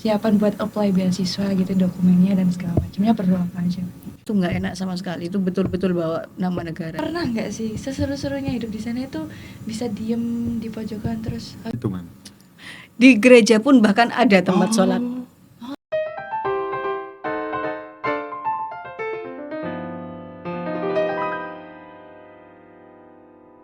persiapan buat apply beasiswa gitu, dokumennya dan segala macamnya perlu apa aja? Itu nggak enak sama sekali, itu betul-betul bawa nama negara. Pernah nggak sih seseru-serunya hidup di sana itu bisa diem di pojokan terus? Itu man. Di gereja pun bahkan ada tempat sholat.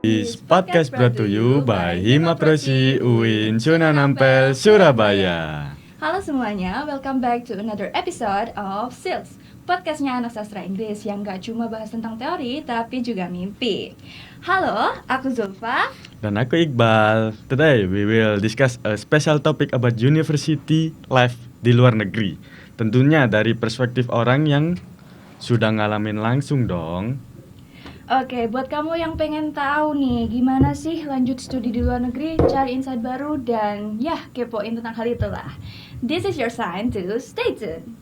This podcast brought to you by Hima Prosi UIN Sunan Ampel Surabaya. Halo semuanya, welcome back to another episode of SILS, podcastnya anak sastra Inggris yang gak cuma bahas tentang teori tapi juga mimpi. Halo, aku Zulfa. Dan aku Iqbal. Today we will discuss a special topic about university life di luar negeri. Tentunya dari perspektif orang yang sudah ngalamin langsung dong. Oke, buat kamu yang pengen tahu nih gimana sih lanjut studi di luar negeri, cari insight baru dan ya kepoin tentang hal itulah. This is your sign to stay tuned.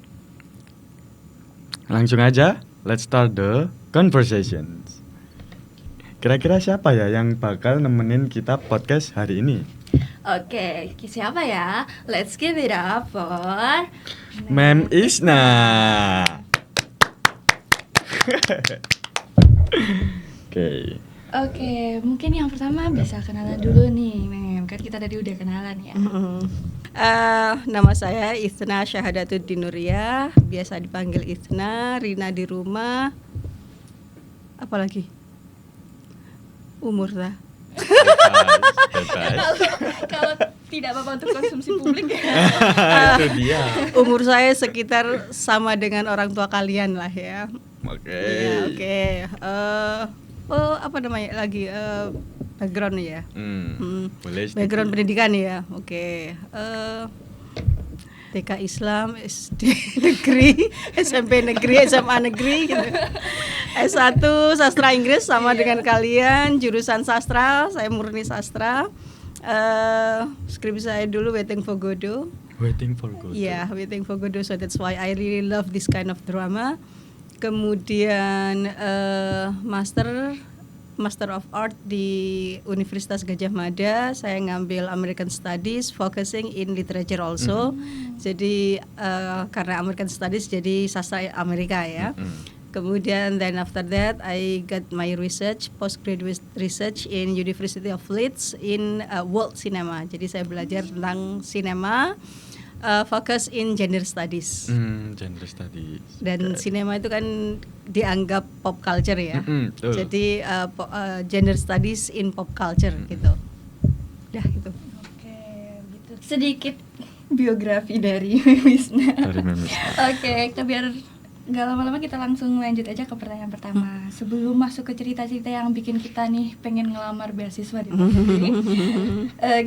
Langsung aja, let's start the conversations. Kira-kira siapa ya yang bakal nemenin kita podcast hari ini? Oke, siapa ya? Let's give it up for Mem Isna. Oke. Oke, mungkin yang pertama bisa kenalan dulu nih, Mem. Kan kita tadi udah kenalan ya. Nama saya Isna Syahadatuddin Nuriyah, biasa dipanggil Isna. Rina di rumah. Apalagi? Umur lah. Bebas. Kalau tidak apa-apa untuk konsumsi publik ya. Itu dia. Umur saya sekitar sama dengan orang tua kalian lah ya. Oke. Ya, oke. Apa namanya lagi? Background ya. Boleh. Background pendidikan ya. Oke. TK Islam, SD negeri, SMP negeri, SMA negeri gitu. S1 sastra Inggris sama dengan kalian, jurusan sastra, saya murni sastra. Skripsi saya dulu Waiting for Godot. Waiting for Godot. Yeah, Waiting for Godot, so that's why I really love this kind of drama. Kemudian Master of Art di Universitas Gadjah Mada. Saya ngambil American Studies, focusing in literature also. Jadi karena American Studies jadi sastra Amerika ya. Kemudian then after that I got my research, postgraduate research in University of Leeds in world cinema. Jadi saya belajar tentang sinema, fokus in gender studies. Gender studies. Dan sinema itu kan dianggap pop culture ya. Betul. Jadi gender studies in pop culture gitu. Dah gitu. Oke, gitu. Sedikit biografi dari Wisna. Dari Mem Isna. Oke, kita biar nggak lama-lama kita langsung lanjut aja ke pertanyaan pertama. Sebelum masuk ke cerita-cerita yang bikin kita nih pengen ngelamar beasiswa di luar negeri,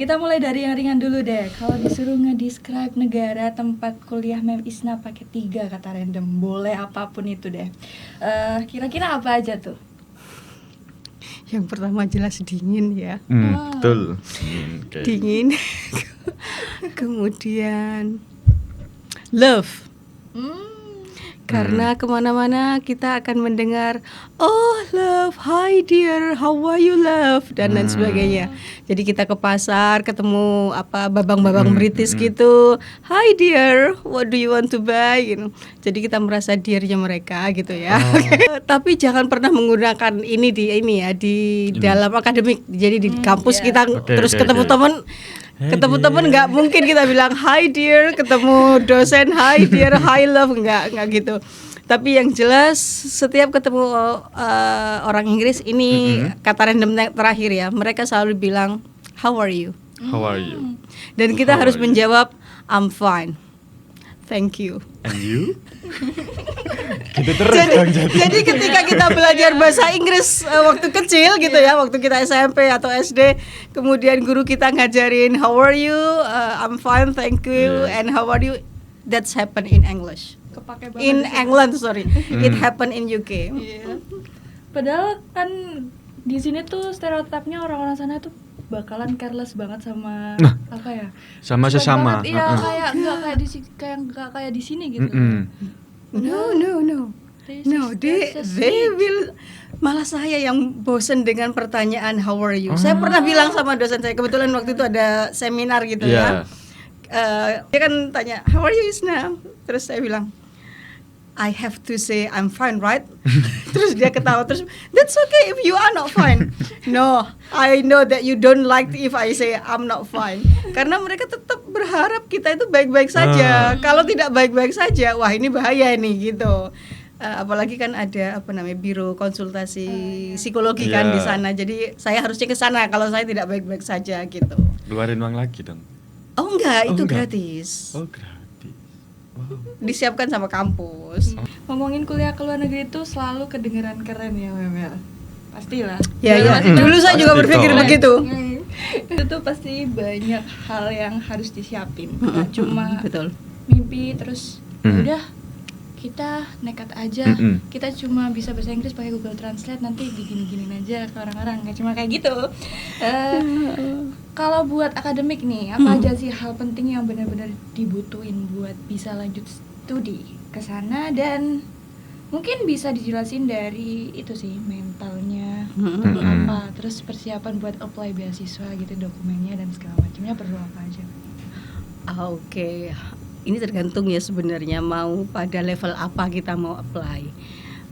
kita mulai dari yang ringan dulu deh. Kalau disuruh nge-describe negara tempat kuliah Mem Isna pakai 3 kata random, boleh apapun itu deh. Kira-kira apa aja tuh? Yang pertama jelas dingin ya. Betul. Oke. Dingin. Kemudian love. Karena kemana-mana kita akan mendengar oh love, hi dear, how are you love, dan lain sebagainya. Jadi kita ke pasar ketemu babang-babang British gitu, hi dear, what do you want to buy, gitu. Jadi kita merasa dearnya mereka gitu ya. Tapi jangan pernah menggunakan ini di dalam akademik. Jadi di kampus kita terus ketemu teman. Ketemu temen nggak mungkin kita bilang hi dear, ketemu dosen hi dear, hi love, nggak gitu. Tapi yang jelas setiap ketemu orang Inggris ini kata random terakhir ya, mereka selalu bilang how are you? How are you? Dan kita harus menjawab I'm fine, thank you. And you? Gitu terus dong Jadi ketika kita belajar bahasa Inggris waktu kecil gitu ya, waktu kita SMP atau SD, kemudian guru kita ngajarin how are you, I'm fine, thank you, and how are you, that's happen in English. Kepake banget In sih. England, sorry, it happen in UK. Iya. Padahal kan di sini tuh stereotipnya orang-orang sana tuh bakalan careless banget sama apa ya? Sama Cuek sesama. banget. Iya, kayak enggak kayak di sini gitu. No, Racist, they will. Malah saya yang bosen dengan pertanyaan how are you. Saya pernah bilang sama dosen saya, kebetulan waktu itu ada seminar gitu ya. Dia kan tanya, how are you Isna? Terus saya bilang, I have to say I'm fine, right? Terus dia ketawa terus, that's okay if you are not fine. No, I know that you don't like if I say I'm not fine. Karena mereka tetap berharap kita itu baik-baik saja. Kalau tidak baik-baik saja, wah ini bahaya nih gitu. Apalagi kan ada biro konsultasi psikologi kan di sana. Jadi saya harusnya ke sana kalau saya tidak baik-baik saja gitu. Keluarin uang lagi dong. Oh enggak, itu enggak. gratis. Oh, gratis. Wow. Disiapkan sama kampus. Ngomongin kuliah ke luar negeri itu selalu kedengeran keren ya Memel. Pastilah. Ya, ya. Pasti Dulu saya juga Pasti berpikir toh. begitu. Itu tuh pasti banyak hal yang harus disiapin. Nggak cuma Betul. mimpi terus Mm. udah kita nekat aja. Kita cuma bisa bahasa Inggris pakai Google Translate, nanti digini-giniin aja ke orang-orang. Nggak cuma kayak gitu. Kalau buat akademik nih, apa aja sih hal penting yang benar-benar dibutuhin buat bisa lanjut studi ke sana, dan mungkin bisa dijelasin dari itu sih mentalnya apa, terus persiapan buat apply beasiswa gitu, dokumennya dan segala macamnya perlu apa aja. Oke. Ini tergantung ya sebenarnya mau pada level apa kita mau apply.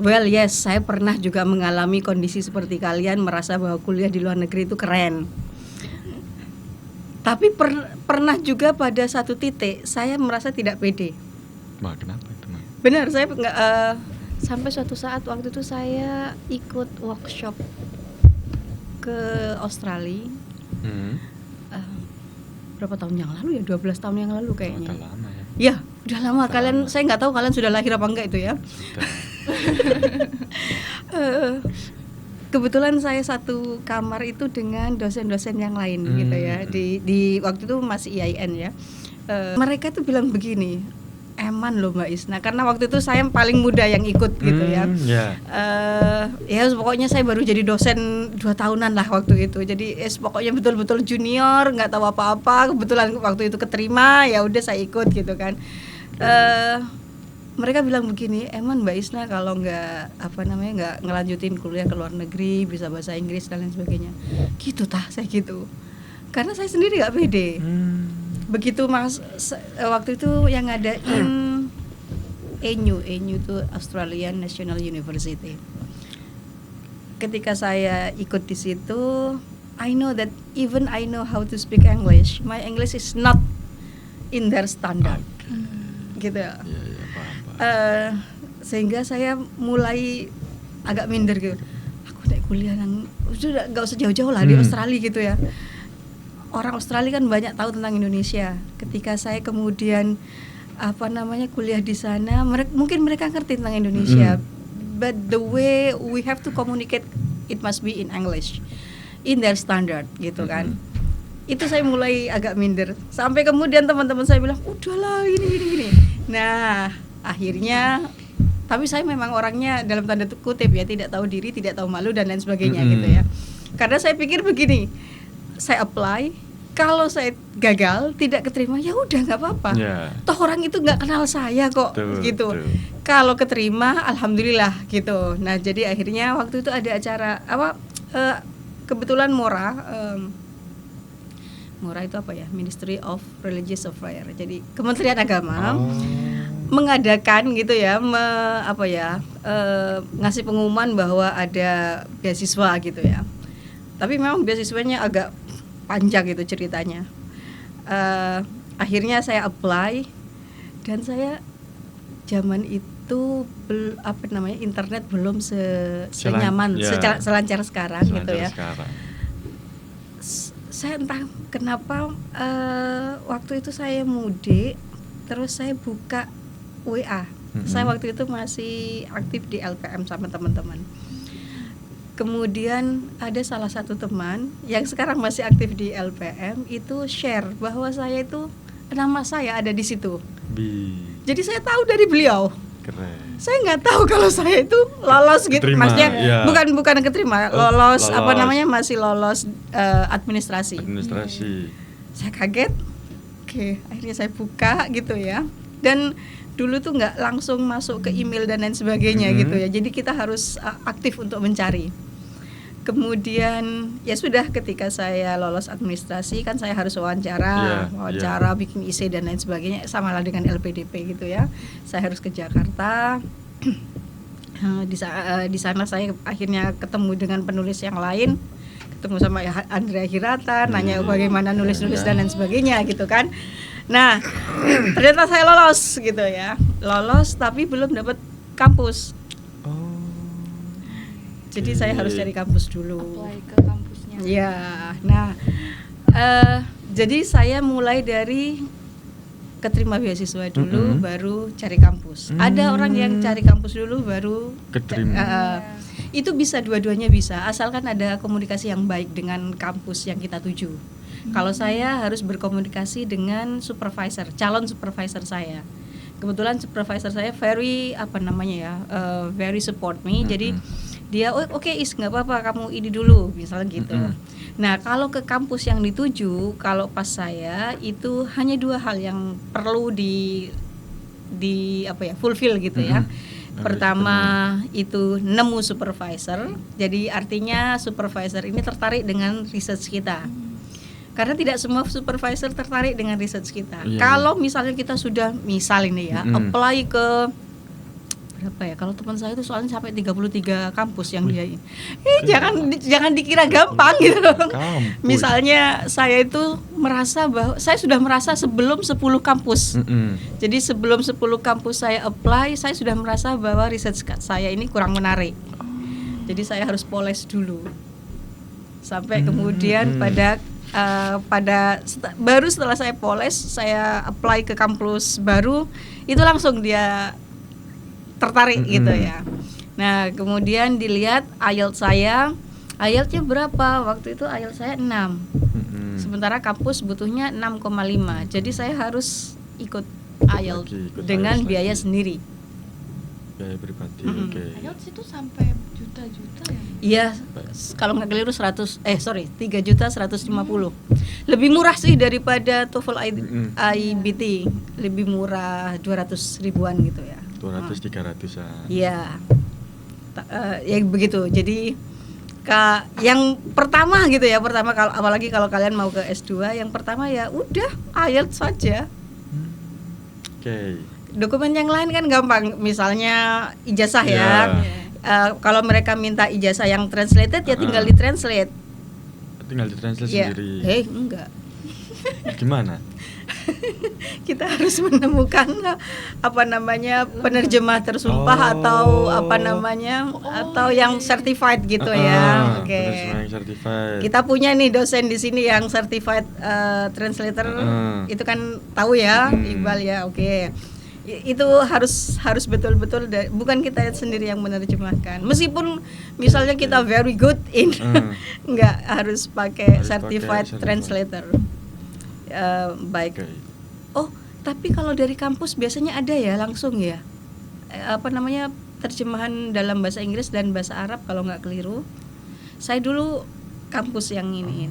Well yes, saya pernah juga mengalami kondisi seperti kalian, merasa bahwa kuliah di luar negeri itu keren. Tapi pernah juga pada satu titik saya merasa tidak pede. Wah, kenapa itu, Mak? Benar, saya nggak sampai suatu saat waktu itu saya ikut workshop ke Australia. Berapa tahun yang lalu ya? 12 tahun yang lalu kayaknya. Udah lama ya. Ya, udah lama. Udah Kalian, lama. saya nggak tahu kalian sudah lahir apa enggak itu ya. Sudah. Kebetulan saya satu kamar itu dengan dosen-dosen yang lain gitu ya. Di waktu itu masih IAIN ya. Mereka tuh bilang begini, eman loh Mbak Isna, karena waktu itu saya paling muda yang ikut gitu ya. Ya pokoknya saya baru jadi dosen 2 tahunan lah waktu itu. Jadi pokoknya betul-betul junior, nggak tahu apa-apa. Kebetulan waktu itu keterima, ya udah saya ikut gitu kan. Mereka bilang begini, eman Mbak Isna kalau nggak nggak ngelanjutin kuliah ke luar negeri, bisa bahasa Inggris dan lain sebagainya. Gitu saya gitu. Karena saya sendiri nggak pede. Begitu waktu itu yang ngadain ANU itu Australian National University. Ketika saya ikut di situ, I know that even I know how to speak English, my English is not in their standard. Gitu. Iya, paham. Sehingga saya mulai agak minder gitu. Aku naik kuliah sudah nggak usah jauh-jauh lah di Australia gitu ya. Orang Australia kan banyak tahu tentang Indonesia. Ketika saya kemudian kuliah di sana, mungkin mereka ngerti tentang Indonesia. But the way we have to communicate, it must be in English, in their standard gitu kan. Itu saya mulai agak minder. Sampai kemudian teman-teman saya bilang, udahlah gini. Nah, akhirnya, tapi saya memang orangnya dalam tanda kutip ya, tidak tahu diri, tidak tahu malu dan lain sebagainya gitu ya. Karena saya pikir begini, saya apply, kalau saya gagal tidak keterima ya udah nggak apa-apa. Toh orang itu nggak kenal saya kok gitu. Kalau keterima alhamdulillah gitu. Nah jadi akhirnya waktu itu ada acara kebetulan Mora itu apa ya, Ministry of Religious Affairs, jadi Kementerian Agama mengadakan gitu ya, ngasih pengumuman bahwa ada beasiswa gitu ya. Tapi memang beasiswanya agak panjang gitu ceritanya. Akhirnya saya apply, dan saya zaman itu internet belum senyaman, selancar sekarang gitu ya. Saya entah kenapa waktu itu saya mudik, terus saya buka WA. Saya waktu itu masih aktif di LPM sama teman-teman. Kemudian ada salah satu teman yang sekarang masih aktif di LPM itu share bahwa nama saya ada di situ. Jadi saya tahu dari beliau. Keren. Saya nggak tahu kalau saya itu lolos gitu, Keterima, maksudnya ya. bukan keterima, lolos. Masih lolos administrasi. Saya kaget. Oke, akhirnya saya buka gitu ya. Dan dulu tuh nggak langsung masuk ke email dan lain sebagainya gitu ya. Jadi kita harus aktif untuk mencari. Kemudian ya sudah, ketika saya lolos administrasi kan saya harus wawancara, bikin IC dan lain sebagainya, sama lah dengan LPDP gitu ya. Saya harus ke Jakarta. Di sana saya akhirnya ketemu dengan penulis yang lain, ketemu sama Andrea Hirata, nanya bagaimana nulis-nulis dan lain sebagainya gitu kan. Nah, ternyata saya lolos gitu ya. Lolos tapi belum dapat kampus. Jadi saya harus cari kampus dulu. Apply ke kampusnya. Ya, nah, jadi saya mulai dari keterima beasiswa dulu, baru cari kampus. Ada orang yang cari kampus dulu, baru keterima. Itu bisa, dua-duanya bisa, asalkan ada komunikasi yang baik dengan kampus yang kita tuju. Kalau saya harus berkomunikasi dengan supervisor, calon supervisor saya. Kebetulan supervisor saya very very support me. Jadi dia oke, nggak apa-apa, kamu ini dulu misalnya gitu. Nah, kalau ke kampus yang dituju, kalau pas saya itu hanya 2 hal yang perlu di fulfill gitu ya. Pertama itu nemu supervisor. Jadi artinya supervisor ini tertarik dengan research kita. Karena tidak semua supervisor tertarik dengan research kita. Kalau misalnya kita sudah apply ke berapa ya, kalau teman saya itu soalnya sampai 33 kampus yang dia ini. Jangan dikira gampang gitu loh. Misalnya saya itu saya sudah merasa sebelum 10 kampus. Jadi sebelum 10 kampus saya apply, saya sudah merasa bahwa research saya ini kurang menarik. Jadi saya harus poles dulu. Sampai kemudian baru setelah saya poles, saya apply ke kampus baru, itu langsung dia tertarik gitu ya. Nah, kemudian dilihat IELTS-nya berapa? Waktu itu IELTS saya 6. Sementara kampus butuhnya 6,5. Jadi saya harus ikut IELTS dengan biaya sendiri. Biaya pribadi. IELTS itu sampai juta-juta ya? Iya, kalau nggak keliru 3.150. Lebih murah sih daripada TOEFL IBT. Lebih murah 200 ribuan gitu ya. 200-300an. Iya, ya begitu. Jadi yang pertama gitu ya, apalagi kalau kalian mau ke S2, yang pertama ya udah IELTS saja. Dokumen yang lain kan gampang, misalnya ijazah ya. Kalau mereka minta ijazah yang translated ya tinggal ditranslate. Sendiri. Enggak. Gimana? Kita harus menemukan penerjemah tersumpah atau atau yang certified gitu ya. Penerjemah yang certified. Kita punya nih dosen di sini yang certified translator. Itu kan tahu ya, Iqbal ya. Itu harus betul-betul bukan kita sendiri yang menerjemahkan. Meskipun misalnya kita very good in enggak harus pakai certified translator. Baik. Tapi kalau dari kampus biasanya ada ya langsung ya. Terjemahan dalam bahasa Inggris dan bahasa Arab kalau nggak keliru. Saya dulu kampus yang ini.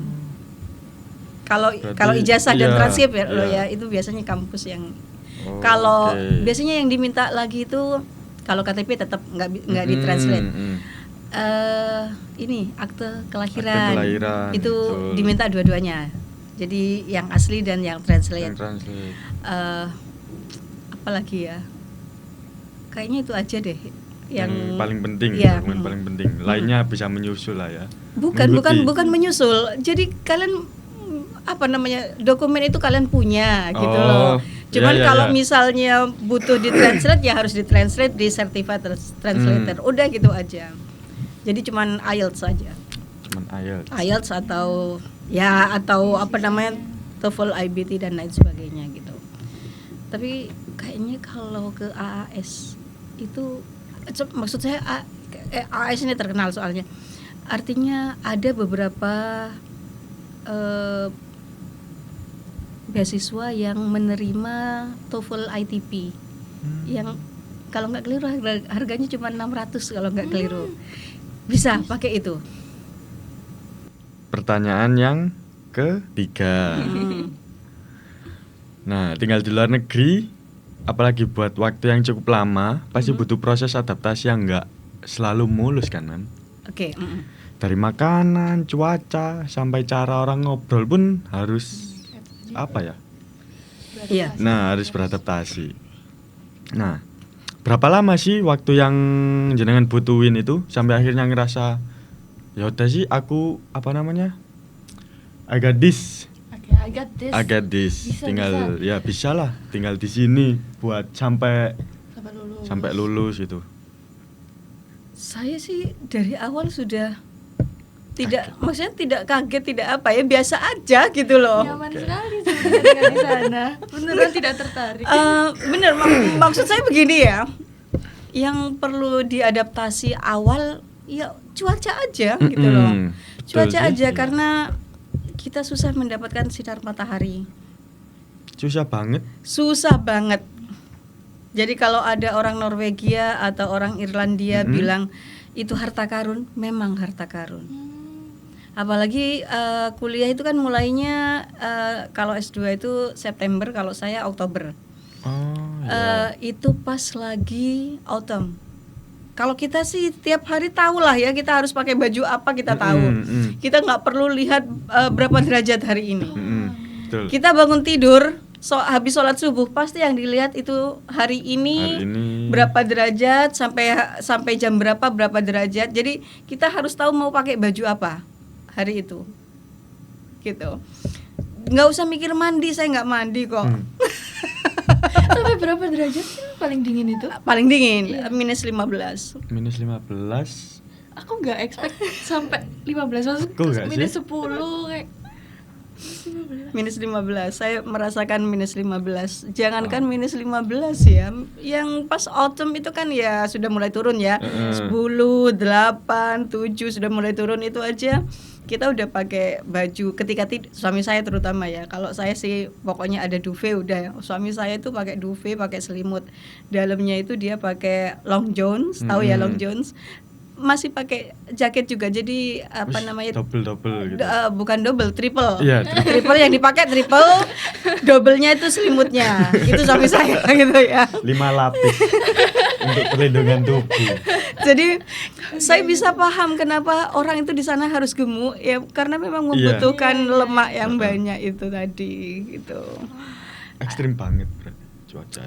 Kalau ijazah dan transkrip ya itu biasanya kampus yang. Kalau biasanya yang diminta lagi itu kalau KTP tetap nggak ditranslate. Ini akte kelahiran itu betul. Diminta dua-duanya. Jadi yang asli dan yang translate. Apalagi ya? Kayaknya itu aja deh yang paling penting, dokumen paling penting. Lainnya bisa menyusul lah ya. Bukan menyusul. Jadi kalian dokumen itu kalian punya gitu loh. Cuman kalau misalnya butuh ditranslate ya harus ditranslate di certified translator. Udah gitu aja. Jadi cuman IELTS saja. IELTS atau TOEFL IBT dan lain sebagainya gitu. Tapi kayaknya kalau ke AAS itu maksud saya AAS ini terkenal soalnya. Artinya ada beberapa beasiswa yang menerima TOEFL ITP yang kalau nggak keliru harganya cuma 600 kalau nggak keliru. Bisa pakai itu. Pertanyaan yang ketiga. Nah, tinggal di luar negeri, apalagi buat waktu yang cukup lama, pasti butuh proses adaptasi yang nggak selalu mulus kan, Man? Dari makanan, cuaca, sampai cara orang ngobrol pun harus apa ya? Iya. Nah, harus beradaptasi. Nah, berapa lama sih waktu yang jenengan butuhin itu sampai akhirnya ngerasa ya udah sih aku apa namanya? I got this. Oke, I got this. I got this. Bisa, Tinggal ya bisa lah, tinggal di sini buat sampai sampai lulus. lulus gitu. Saya sih dari awal sudah maksudnya tidak kaget, tidak apa ya, biasa aja gitu loh. Nyaman sekali sebenarnya di sana. Beneran tidak tertarik. Bener, maksud saya begini ya, yang perlu diadaptasi awal ya cuaca aja gitu loh. Betul Cuaca sih, aja iya. karena kita susah mendapatkan sinar matahari. Susah banget. Susah banget. Jadi kalau ada orang Norwegia atau orang Irlandia bilang itu harta karun, memang harta karun. Apalagi kuliah itu kan mulainya kalau S2 itu September, kalau saya Oktober. Oh, iya. Itu pas lagi autumn. Kalau kita sih tiap hari tahu lah ya, kita harus pakai baju apa kita tahu. Kita nggak perlu lihat berapa derajat hari ini. Betul. Kita bangun tidur, habis sholat subuh pasti yang dilihat itu hari ini berapa derajat, sampai jam berapa derajat. Jadi kita harus tahu mau pakai baju apa hari itu, gitu. Nggak usah mikir mandi, saya nggak mandi kok. Sampai berapa derajat sih paling dingin itu? Paling dingin, minus 15. Minus 15. Aku nggak expect sampai 15, maksudku Kok nggak minus sih? 10 kayak Minus 15, saya merasakan minus 15. Jangankan minus 15 ya, yang pas autumn itu kan ya sudah mulai turun ya. 10, 8, 7 sudah mulai turun, itu aja kita udah pakai baju ketika suami saya terutama ya. Kalau saya sih pokoknya ada duvet udah. Suami saya itu pakai duvet, pakai selimut. Dalamnya itu dia pakai long johns, tahu ya long johns. Masih pakai jaket juga, jadi apa namanya, double gitu. bukan double, triple. Iya, triple yang dipakai triple, doublenya itu selimutnya. Itu suami saya gitu ya. 5 lapis untuk perlindungan tubuh. Jadi saya bisa paham kenapa orang itu di sana harus gemuk ya, karena memang membutuhkan lemak yang banyak itu tadi gitu. Ekstrim banget berarti cuaca.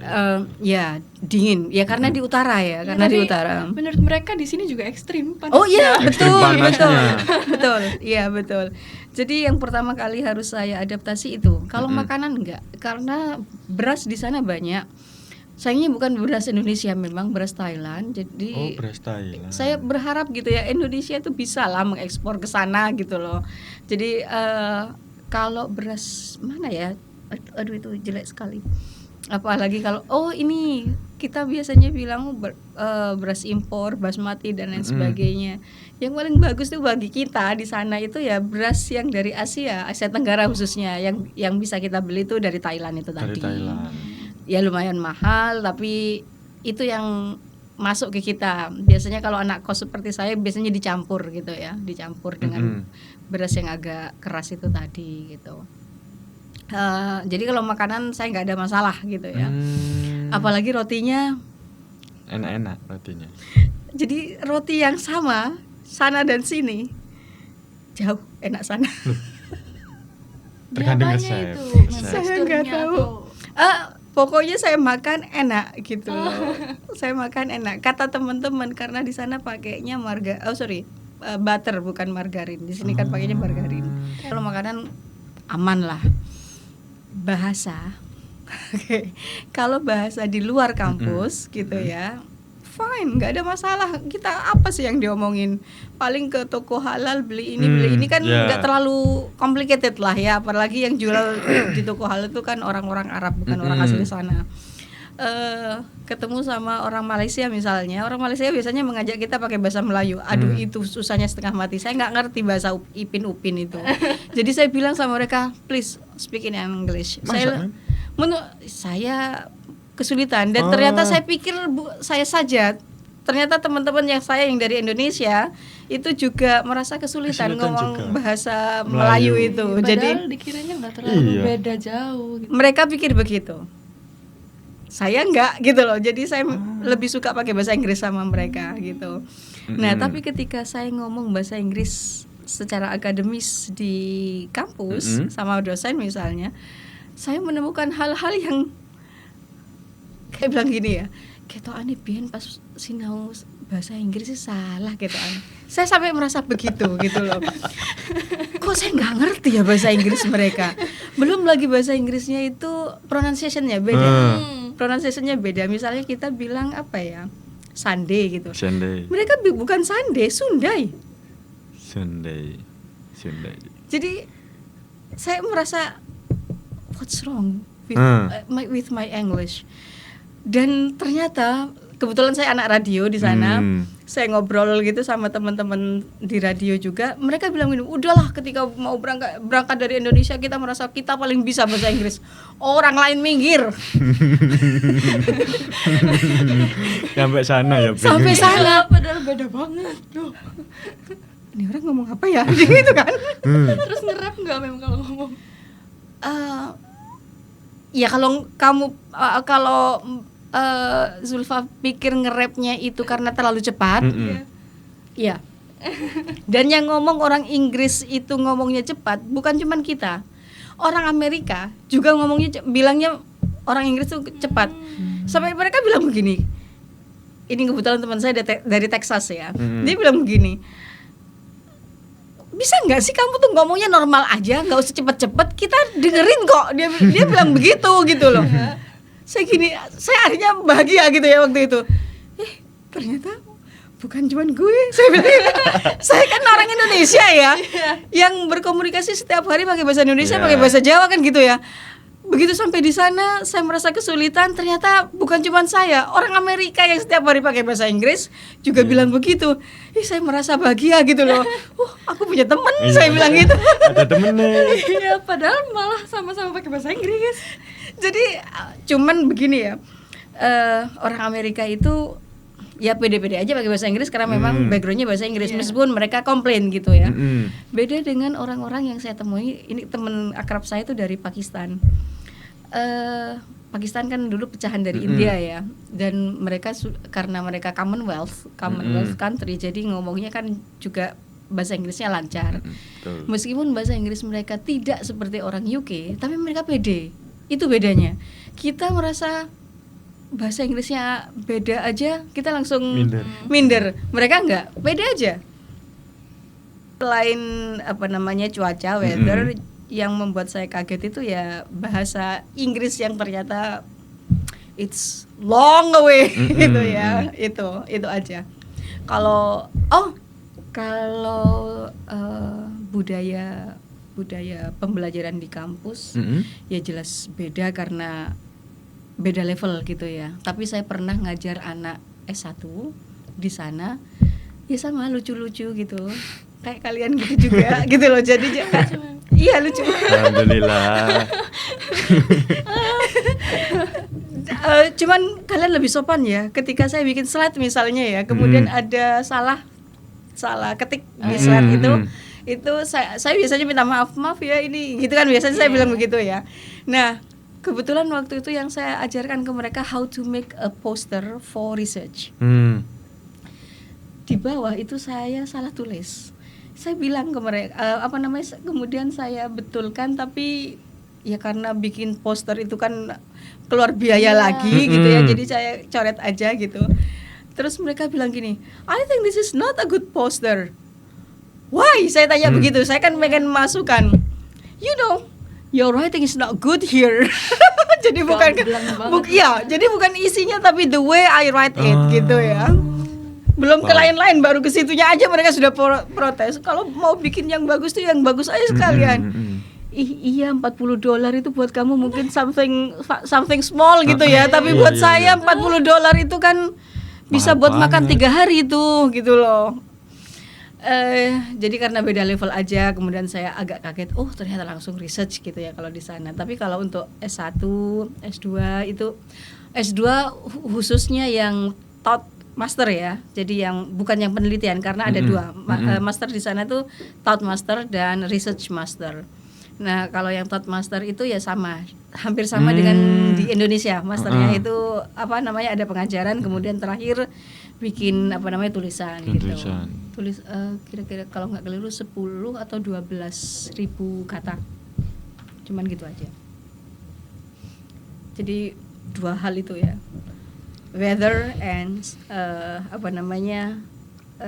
Ya dingin ya karena di utara ya, karena di tapi utara. menurut mereka di sini juga ekstrim panas. Oh iya, Ekstrim betul, panasnya. betul, iya betul. Jadi yang pertama kali harus saya adaptasi itu. Kalau makanan enggak, karena beras di sana banyak. Sayangnya bukan beras Indonesia, memang beras Thailand. Jadi beras Thailand. saya berharap gitu ya, Indonesia itu bisa lah mengekspor ke sana gitu loh. Jadi kalau beras mana ya, aduh itu jelek sekali. Apalagi kalau ini kita biasanya bilang beras impor, basmati dan lain sebagainya. Yang paling bagus tuh bagi kita di sana itu ya beras yang dari Asia Tenggara khususnya, yang bisa kita beli itu dari Thailand itu Dari tadi. Thailand. Ya lumayan mahal, tapi itu yang masuk ke kita. Biasanya kalau anak kos seperti saya biasanya dicampur gitu ya, dicampur dengan beras yang agak keras itu tadi gitu. Jadi kalau makanan saya nggak ada masalah gitu ya. Apalagi rotinya Enak-enak rotinya. Jadi roti yang sama sana dan sini jauh enak sana. Tergantung Diapanya resep. itu? Saya nggak Teksturnya tahu. Pokoknya saya makan enak gitu loh. Saya makan enak. Kata teman-teman karena di sana pakainya butter bukan margarin. Di sini kan pakainya margarin. Kalau makanan aman lah. Bahasa. Oke. Kalau bahasa di luar kampus gitu ya, fine, nggak ada masalah. Kita apa sih yang diomongin? Paling ke toko halal beli ini kan nggak terlalu complicated lah ya. Apalagi yang jual di toko halal itu kan orang-orang Arab, bukan orang asli sana. Ketemu sama orang Malaysia misalnya, orang Malaysia biasanya mengajak kita pakai bahasa Melayu. Aduh itu susahnya setengah mati. Saya nggak ngerti bahasa Ipin itu. Jadi saya bilang sama mereka, please speak in English. Saya kesulitan dan ternyata saya pikir saya saja. Ternyata teman-teman yang dari Indonesia itu juga merasa kesulitan ngomong juga bahasa Melayu itu. Padahal jadi dikiranya nggak terlalu beda jauh gitu. Mereka pikir begitu. saya enggak gitu loh. Jadi saya lebih suka pakai bahasa Inggris sama mereka gitu. Nah, tapi ketika saya ngomong bahasa Inggris secara akademis di kampus sama dosen misalnya, saya menemukan hal-hal yang kayak bilang gini ya, keto aneh biyen pas sinau bahasa Inggris sih salah keto aneh. Saya sampai merasa begitu gitu loh. Kok saya nggak ngerti ya bahasa Inggris mereka. Belum lagi bahasa Inggrisnya itu pronunciation-nya beda. Pronunciation-nya beda. Misalnya kita bilang apa ya? Sunday gitu. Sunday. Mereka bukan Sunday, Sundai. Sunday. Jadi saya merasa what's wrong with my English. Dan ternyata kebetulan saya anak radio di sana. Saya ngobrol gitu sama teman-teman di radio juga. Mereka bilang gini, udahlah ketika mau berangkat dari Indonesia kita merasa kita paling bisa bahasa Inggris. Orang lain minggir. Sampai sana ya. Sampai sana. Padahal beda banget tuh. Ini orang ngomong apa ya? Gitu kan. Terus nge-rap nggak memang kalau ngomong? Ya kalau kamu kalau Zulfa pikir nge-rapnya itu karena terlalu cepat. Iya. Dan yang ngomong orang Inggris itu ngomongnya cepat bukan cuman kita. Orang Amerika juga ngomongnya bilangnya orang Inggris itu cepat. Sampai mereka bilang begini. Ini kebetulan teman saya dari Texas ya. Dia bilang begini. Bisa nggak sih kamu tuh ngomongnya normal aja, nggak usah cepet-cepet, kita dengerin kok. Dia bilang begitu gitu loh. Saya akhirnya bahagia gitu ya waktu itu. Ternyata bukan cuma gue. Saya kan orang Indonesia ya, yang berkomunikasi setiap hari pakai bahasa Indonesia, pakai bahasa Jawa kan gitu ya. Begitu sampai di sana, saya merasa kesulitan. Ternyata bukan cuma saya, orang Amerika yang setiap hari pakai bahasa Inggris juga bilang begitu. Saya merasa bahagia gitu loh. Aku punya teman, saya bilang gitu. Ada temennya. Iya, padahal malah sama-sama pakai bahasa Inggris. Jadi cuman begini ya, orang Amerika itu ya pede-pede aja pakai bahasa Inggris karena memang backgroundnya bahasa Inggris, meskipun mereka komplain gitu ya. Beda dengan orang-orang yang saya temui, ini teman akrab saya itu dari Pakistan. Pakistan kan dulu pecahan dari India ya, dan mereka karena mereka Commonwealth country, jadi ngomongnya kan juga bahasa Inggrisnya lancar. Meskipun bahasa Inggris mereka tidak seperti orang UK, tapi mereka pede. Itu bedanya. Kita merasa bahasa Inggrisnya beda aja, kita langsung minder. Mereka enggak, beda aja. Selain cuaca, weather, yang membuat saya kaget itu ya bahasa Inggris yang ternyata it's long away gitu ya. Itu aja. Kalau budaya pembelajaran di kampus ya jelas beda karena beda level gitu ya. Tapi saya pernah ngajar anak S1 di sana, ya sama lucu-lucu gitu. Kayak kalian gitu juga gitu loh. Jadi iya lucu. Alhamdulillah. Cuman kalian lebih sopan ya. Ketika saya bikin slide misalnya ya, kemudian ada salah ketik di slide itu saya biasanya minta maaf ya ini gitu kan, biasanya saya bilang begitu ya. Nah, kebetulan waktu itu yang saya ajarkan ke mereka how to make a poster for research. Di bawah itu saya salah tulis. Saya bilang ke mereka kemudian saya betulkan, tapi ya karena bikin poster itu kan keluar biaya lagi gitu ya. Jadi saya coret aja gitu. Terus mereka bilang gini, I think this is not a good poster. Why? Saya tanya begitu. Saya kan pengen masukan. You know, your writing is not good here. Jadi jadi bukan isinya tapi the way I write it gitu ya. Belum ke lain-lain, baru ke situnya aja mereka sudah protes. Kalau mau bikin yang bagus tuh yang bagus aja sekalian. Iya $40 itu buat kamu mungkin something small gitu ya, tapi buat saya $40 itu kan bisa buat makan 3 hari itu gitu loh. Jadi karena beda level aja, kemudian saya agak kaget. Oh ternyata langsung research gitu ya kalau di sana. Tapi kalau untuk S1, S2 itu S2 khususnya yang taught master ya. Jadi yang bukan yang penelitian, karena ada dua master di sana tuh, taught master dan research master. Nah, kalau yang Toastmaster itu ya sama, hampir sama dengan di Indonesia. Masternya itu apa namanya, ada pengajaran, kemudian terakhir bikin apa namanya, tulisan gitu. Tulis kira-kira kalau nggak keliru 10 atau 12.000 kata. Cuman gitu aja. Jadi dua hal itu ya. Weather and apa namanya,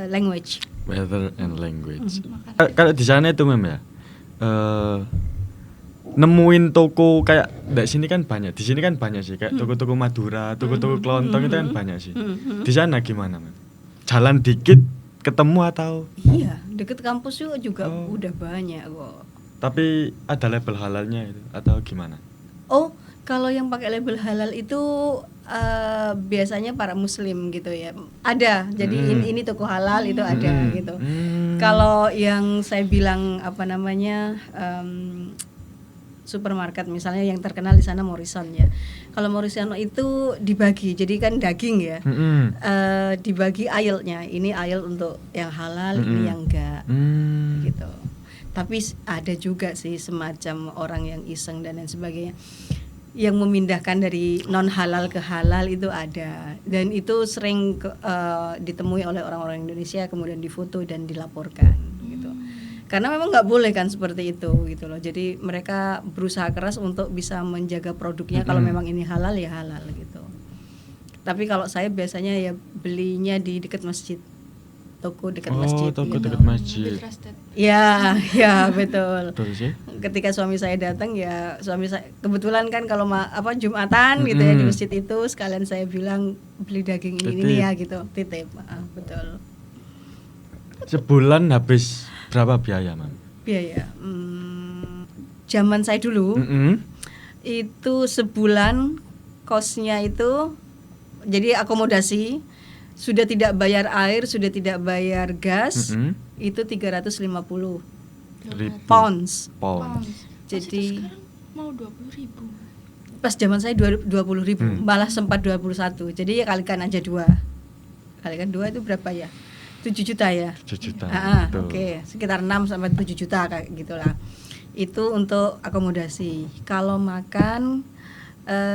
language. Weather and language. Kalau di sana itu Mem ya, nemuin toko kayak di sini kan banyak. Di sini kan banyak sih kayak toko-toko Madura, toko-toko kelontong itu kan banyak sih. Di sana gimana Mem? Jalan dikit ketemu atau? Iya, deket kampus juga udah banyak kok. Tapi ada label halalnya itu atau gimana? Oh, kalau yang pakai label halal itu biasanya para muslim gitu ya. Ada. Jadi ini toko halal itu ada gitu. Kalau yang saya bilang apa namanya, supermarket misalnya yang terkenal di sana Morrison ya. Kalau Morrison itu dibagi, jadi kan daging ya. Dibagi aisle-nya. Ini aisle untuk yang halal, ini yang enggak. Gitu. Tapi ada juga sih semacam orang yang iseng dan lain sebagainya, yang memindahkan dari non halal ke halal itu ada, dan itu sering ditemui oleh orang-orang Indonesia, kemudian difoto dan dilaporkan gitu. Karena memang nggak boleh kan seperti itu gitu loh. Jadi mereka berusaha keras untuk bisa menjaga produknya. Kalau memang ini halal ya halal gitu. Tapi kalau saya biasanya ya belinya di dekat masjid, toko dekat masjid. Toko gitu. dekat masjid. Ya, ya betul. Betul sih. Ketika suami saya datang ya, suami saya kebetulan kan kalau Jumatan gitu ya di masjid itu, sekalian saya bilang beli daging ini ya gitu, titip. Betul. Sebulan habis berapa biaya, Mam? Biaya. Zaman saya dulu itu sebulan kosnya itu, jadi akomodasi, sudah tidak bayar air, sudah tidak bayar gas, itu 350 pounds. Jadi sekarang mau 20.000. Pas zaman saya 20.000, malah sempat 21. Jadi ya kalikan aja 2. Kalikan 2 itu berapa ya? 7 juta ya. 7 juta. Oke. Sekitar 6 sampai 7 juta kayak gitulah. Itu untuk akomodasi. Kalau makan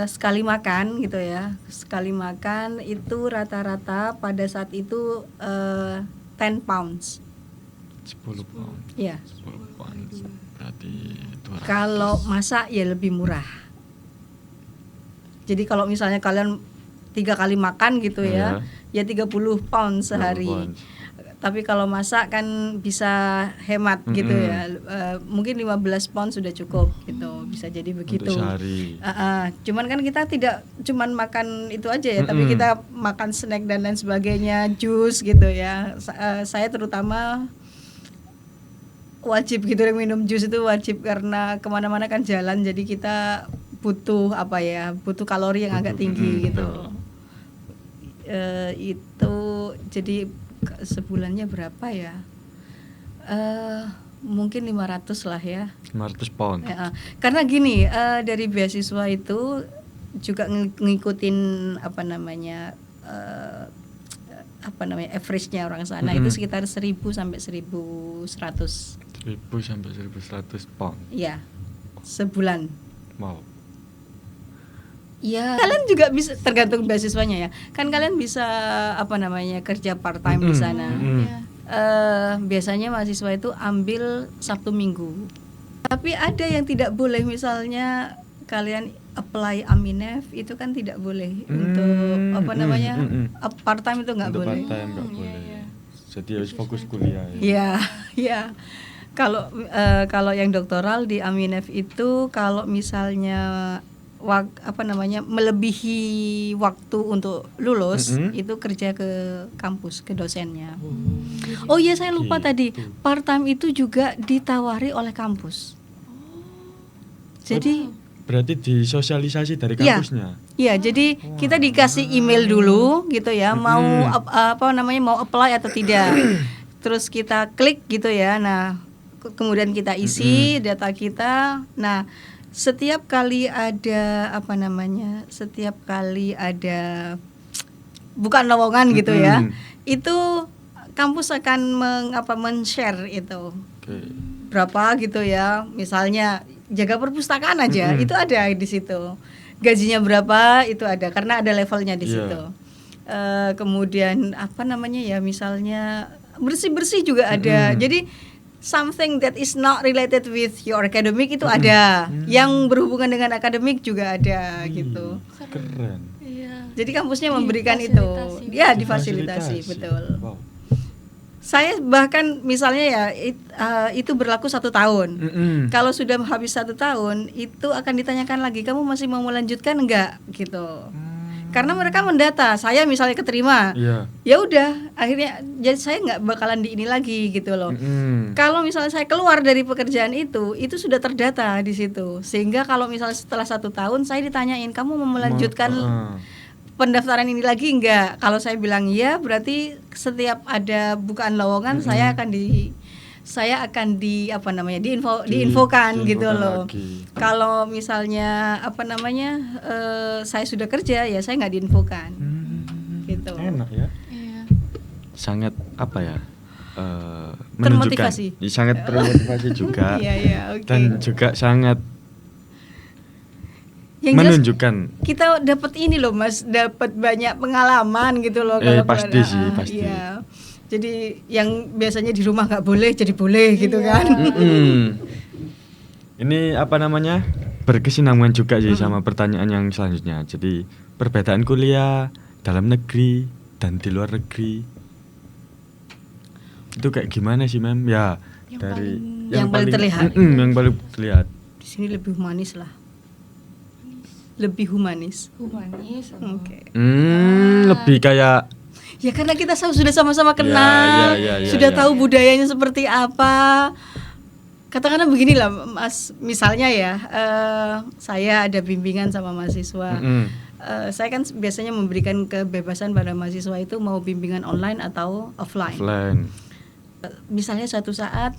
sekali makan gitu ya. Sekali makan itu rata-rata pada saat itu 10 pounds. 10 pound. Iya. 10 pound. Berarti 200. Kalau masak ya lebih murah. Jadi kalau misalnya kalian 3 kali makan gitu ya 30 pound sehari. Tapi kalau masak kan bisa hemat gitu ya. Mungkin 15 pound sudah cukup gitu. Bisa jadi begitu. Untuk sehari. Cuman kan kita tidak cuman makan itu aja ya, tapi kita makan snack dan lain sebagainya, jus gitu ya. Saya terutama wajib gitu minum jus, itu wajib karena kemana-mana kan jalan, jadi kita butuh butuh kalori yang agak tinggi gitu. Itu jadi sebulannya berapa ya? Mungkin 500 lah ya. 500 pound. Karena gini, dari beasiswa itu juga ngikutin average-nya orang sana itu sekitar 1.000 sampai 1.100. 1.000 sampai 1.100 pound. Iya. Sebulan. Wow. Ya, kalian juga bisa, tergantung beasiswanya ya. Kan kalian bisa kerja part time di sana. Biasanya mahasiswa itu ambil Sabtu Minggu. Tapi ada yang tidak boleh, misalnya kalian apply Aminef itu kan tidak boleh untuk part time itu nggak boleh. Part time nggak boleh. Jadi harus fokus kuliah. Ya. Kalau yang doktoral di Aminef itu kalau misalnya melebihi waktu untuk lulus itu kerja ke kampus, ke dosennya. Oh iya, saya lupa tadi, part time itu juga ditawari oleh kampus. Jadi berarti disosialisasi dari kampusnya. Iya, jadi kita dikasih email dulu gitu ya, mau mau apply atau tidak. Terus kita klik gitu ya. Nah, kemudian kita isi data kita. Nah, setiap kali ada bukan lowongan gitu ya, itu kampus akan men-share itu berapa gitu ya, misalnya jaga perpustakaan aja itu ada di situ, gajinya berapa itu ada karena ada levelnya di situ. Kemudian apa namanya ya, misalnya bersih juga ada. Jadi something that is not related with your academic itu ada, yang berhubungan dengan akademik juga ada gitu. Keren. Iya. Jadi kampusnya memberikan itu, ya difasilitasi, betul. Wow. Saya bahkan misalnya ya itu berlaku 1 tahun. Kalau sudah habis 1 tahun itu akan ditanyakan lagi, kamu masih mau melanjutkan enggak gitu. Karena mereka mendata, saya misalnya keterima, ya udah akhirnya jadi saya nggak bakalan di ini lagi gitu loh. Kalau misalnya saya keluar dari pekerjaan itu sudah terdata di situ, sehingga kalau misalnya setelah 1 tahun saya ditanyain, kamu mau melanjutkan pendaftaran ini lagi enggak? Kalau saya bilang iya, berarti setiap ada bukaan lowongan saya akan diinfokan gitu loh. Kalau misalnya saya sudah kerja ya saya nggak diinfokan. Gitu. Enak ya. Iya. Sangat Termotivasi. menunjukkan. Sangat termotivasi juga. Iya, oke. Dan juga sangat yang jelas menunjukkan. kita dapat ini loh Mas, dapat banyak pengalaman gitu loh. Pasti sih, pasti. Iya. Jadi yang biasanya di rumah nggak boleh jadi boleh gitu kan. Ini apa namanya, berkesinambungan juga sih sama pertanyaan yang selanjutnya. Jadi perbedaan kuliah dalam negeri dan di luar negeri itu kayak gimana sih Mem? Ya yang paling terlihat. Yang paling terlihat. Di sini lebih humanis lah. Lebih humanis. Oke. Lebih kayak ya karena kita sudah sama-sama kenal, sudah tahu budayanya seperti apa. Katakanlah beginilah Mas, misalnya ya, saya ada bimbingan sama mahasiswa. Saya kan biasanya memberikan kebebasan pada mahasiswa itu mau bimbingan online atau offline. Misalnya suatu saat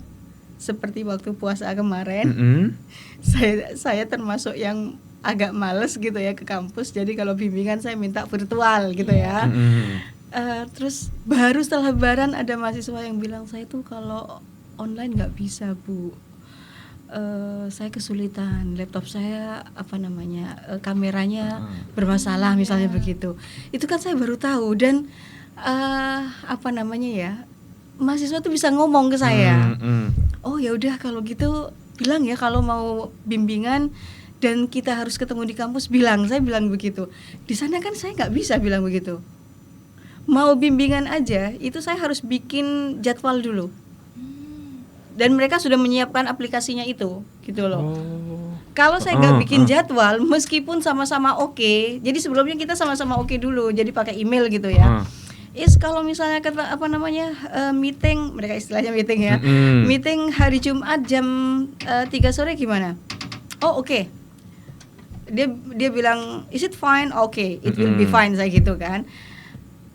seperti waktu puasa kemarin, saya termasuk yang agak males gitu ya ke kampus. Jadi kalau bimbingan saya minta virtual gitu ya. Terus baru setelah Lebaran ada mahasiswa yang bilang, saya tuh kalau online nggak bisa Bu, saya kesulitan, laptop saya kameranya bermasalah misalnya begitu. Itu kan saya baru tahu dan mahasiswa tuh bisa ngomong ke saya, oh ya udah kalau gitu bilang ya kalau mau bimbingan dan kita harus ketemu di kampus saya bilang begitu. Di sana kan saya nggak bisa bilang begitu. Mau bimbingan aja itu saya harus bikin jadwal dulu. Dan mereka sudah menyiapkan aplikasinya itu gitu loh. Kalau saya nggak bikin jadwal meskipun sama-sama oke, jadi sebelumnya kita sama-sama oke dulu, jadi pakai email gitu ya. Kalau misalnya meeting, mereka istilahnya meeting ya. Meeting hari Jumat jam 3 sore gimana? Oh oke. Dia bilang is it fine? Oke, it will be fine, saya gitu kan.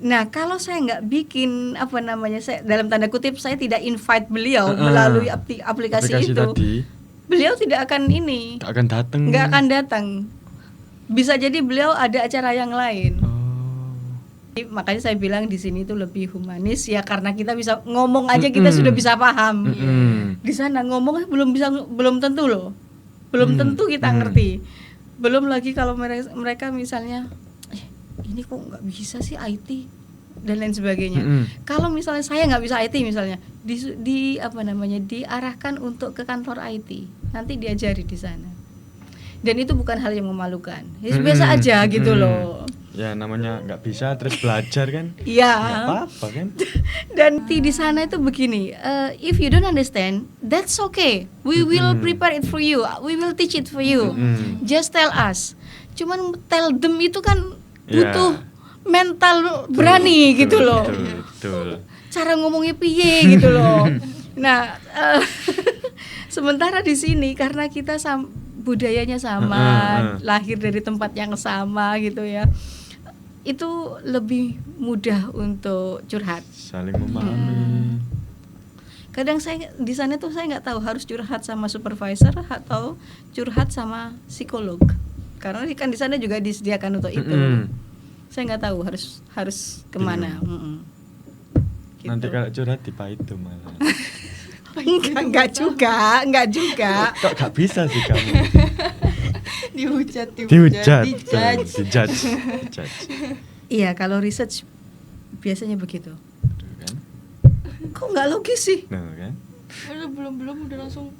Nah kalau saya nggak bikin saya dalam tanda kutip saya tidak invite beliau melalui aplikasi itu tadi, beliau tidak akan nggak akan datang. Bisa jadi beliau ada acara yang lain. Makanya saya bilang di sini tuh lebih humanis ya, karena kita bisa ngomong aja kita sudah bisa paham. Di sana ngomong belum tentu loh, belum tentu kita ngerti. Belum lagi kalau mereka misalnya ini kok nggak bisa sih IT dan lain sebagainya. Kalau misalnya saya nggak bisa IT misalnya diarahkan untuk ke kantor IT, nanti diajari di sana. Dan itu bukan hal yang memalukan, biasa aja gitu loh. Ya namanya nggak bisa terus belajar kan? Iya. Nggak apa-apa kan? Dan di sana itu begini, if you don't understand, that's okay. We will prepare it for you. We will teach it for you. Just tell us. Cuman tell them itu kan butuh mental berani gitu loh. Betul. Cara ngomongnya piye gitu loh. Nah, sementara di sini karena kita budayanya sama, lahir dari tempat yang sama gitu ya. Itu lebih mudah untuk curhat. Saling memahami. Kadang saya di sana tuh saya nggak tahu harus curhat sama supervisor atau curhat sama psikolog. Karena kan di sana juga disediakan untuk itu. Saya nggak tahu harus kemana. Gitu. Nanti kalau curhat di Pak itu malah. Enggak juga. Kok gak bisa sih kamu? Dihujat, Dijudge. Iya, kalau research biasanya begitu. Tuh kan? Kok nggak logis sih? Nah, kan? Belum udah langsung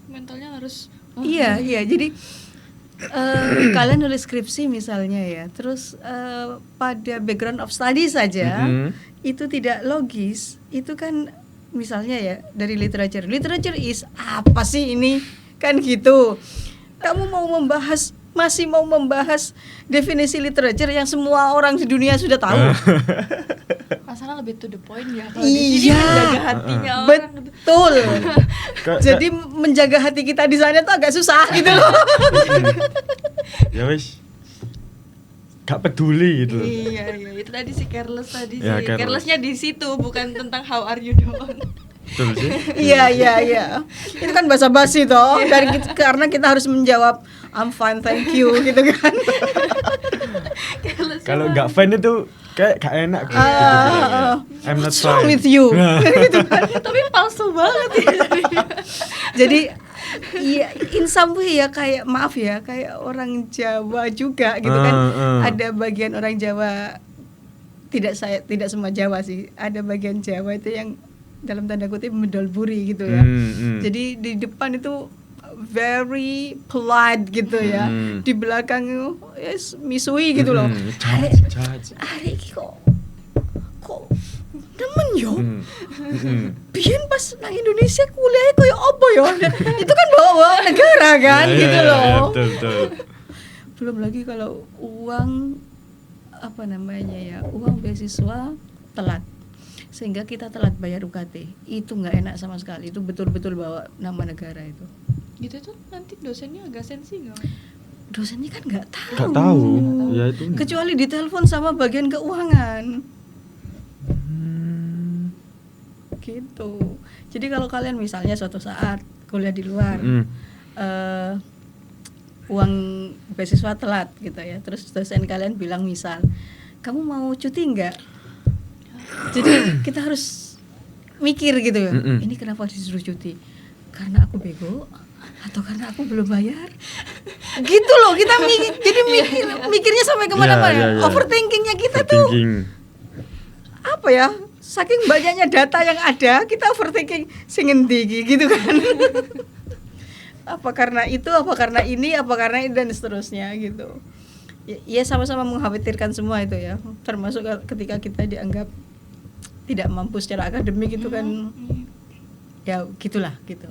mentalnya harus Iya. Jadi kalian nulis skripsi misalnya ya, terus pada background of study saja itu tidak logis. Itu kan misalnya ya dari literature is apa sih ini? Kan gitu. Kamu masih mau membahas definisi literature yang semua orang di dunia sudah tahu. masalah lebih to the point ya kalau di sini Iya, menjaga hatinya orang. betul. Jadi menjaga hati kita di sana tuh agak susah gitu loh. Ya wis. Gak peduli gitu. Iya, itu tadi si careless tadi Ya, sih. careless. Carelessnya di situ bukan tentang how are you doing. Betul sih. Iya. Itu kan basa-basi toh. Karena kita harus menjawab I'm fine, thank you gitu kan. Kalau nggak fine itu kayak gak enak gitu. bilangnya. I'm not What's wrong fine. with you? Gitu kan. Tapi palsu banget ya. Jadi iya, in some way ya kayak maaf ya, kayak orang Jawa juga gitu kan. Ada bagian orang Jawa, tidak semua Jawa sih. Ada bagian Jawa itu yang dalam tanda kutip mendolburi gitu ya. Jadi di depan itu very polite gitu ya. Di belakang yes, misui gitu loh. Judge. Hari ini kok nemen yo. Biyen pas nang Indonesia kuliah koyo apa yo? Itu kan bawa negara kan Ya, gitu ya, loh. ya, betul. Belum lagi kalau uang apa namanya ya, uang beasiswa telat. Sehingga kita telat bayar UKT. Itu nggak enak sama sekali. Itu betul-betul bawa nama negara itu. Gitu tuh nanti dosennya agak sensi nggak? Dosennya kan nggak tahu. Gak tahu. Ya itu. Kecuali ditelepon sama bagian keuangan. Gitu. Jadi kalau kalian misalnya suatu saat kuliah di luar, uang beasiswa telat gitu ya, terus dosen kalian bilang misal, kamu mau cuti nggak? Jadi kita harus mikir gitu ya, ini kenapa disuruh cuti? Karena aku bego atau karena aku belum bayar? Gitu loh, kita mikirnya sampai kemana-mana. Ya. Overthinkingnya kita tuh apa ya? Saking banyaknya data yang ada, kita overthinking sing endi gitu kan. Apa karena itu, apa karena ini, apa karena ini dan seterusnya gitu. Ya sama-sama mengkhawatirkan semua itu ya. Termasuk ketika kita dianggap tidak mampu secara akademik itu kan ya gitulah gitu.